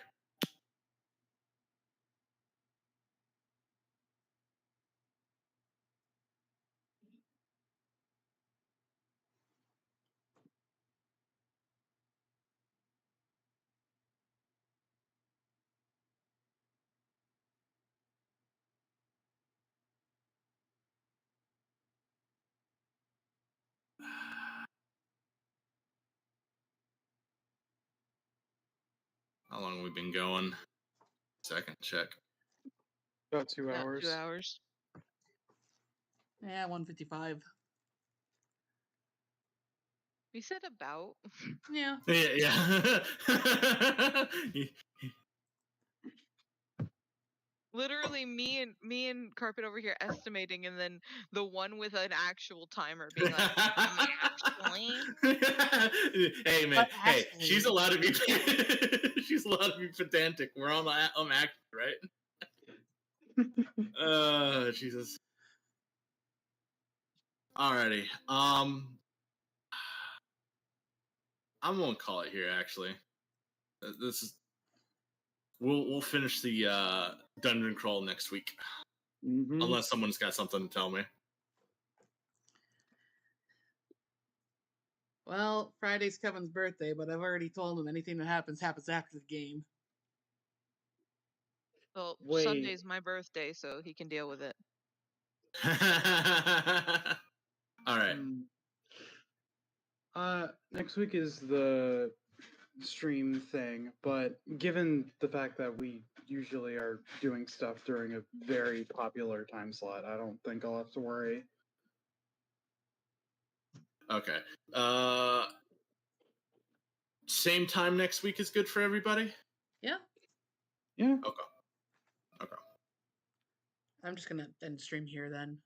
How long have we been going? Second check. About 2 About hours. 2 hours. Yeah, 155. We said about. Yeah. Yeah. Literally me and Carpet over here estimating, and then the one with an actual timer being like, actually. Hey man, But hey, she's actually- allowed to be she's allowed to be pedantic. We're on acting, right? Jesus. Alrighty. I'm gonna call it here. Actually, this is we'll finish the dungeon crawl next week, Mm-hmm. unless someone's got something to tell me. Well, Friday's Kevin's birthday, but I've already told him anything that happens after the game. Well, Wait. Sunday's my birthday, so he can deal with it. All right. Next week is the stream thing, but given the fact that we usually are doing stuff during a very popular time slot, I don't think I'll have to worry. Okay. Same time next week is good for everybody? Yeah. Yeah. Okay. I'm just gonna end stream here then.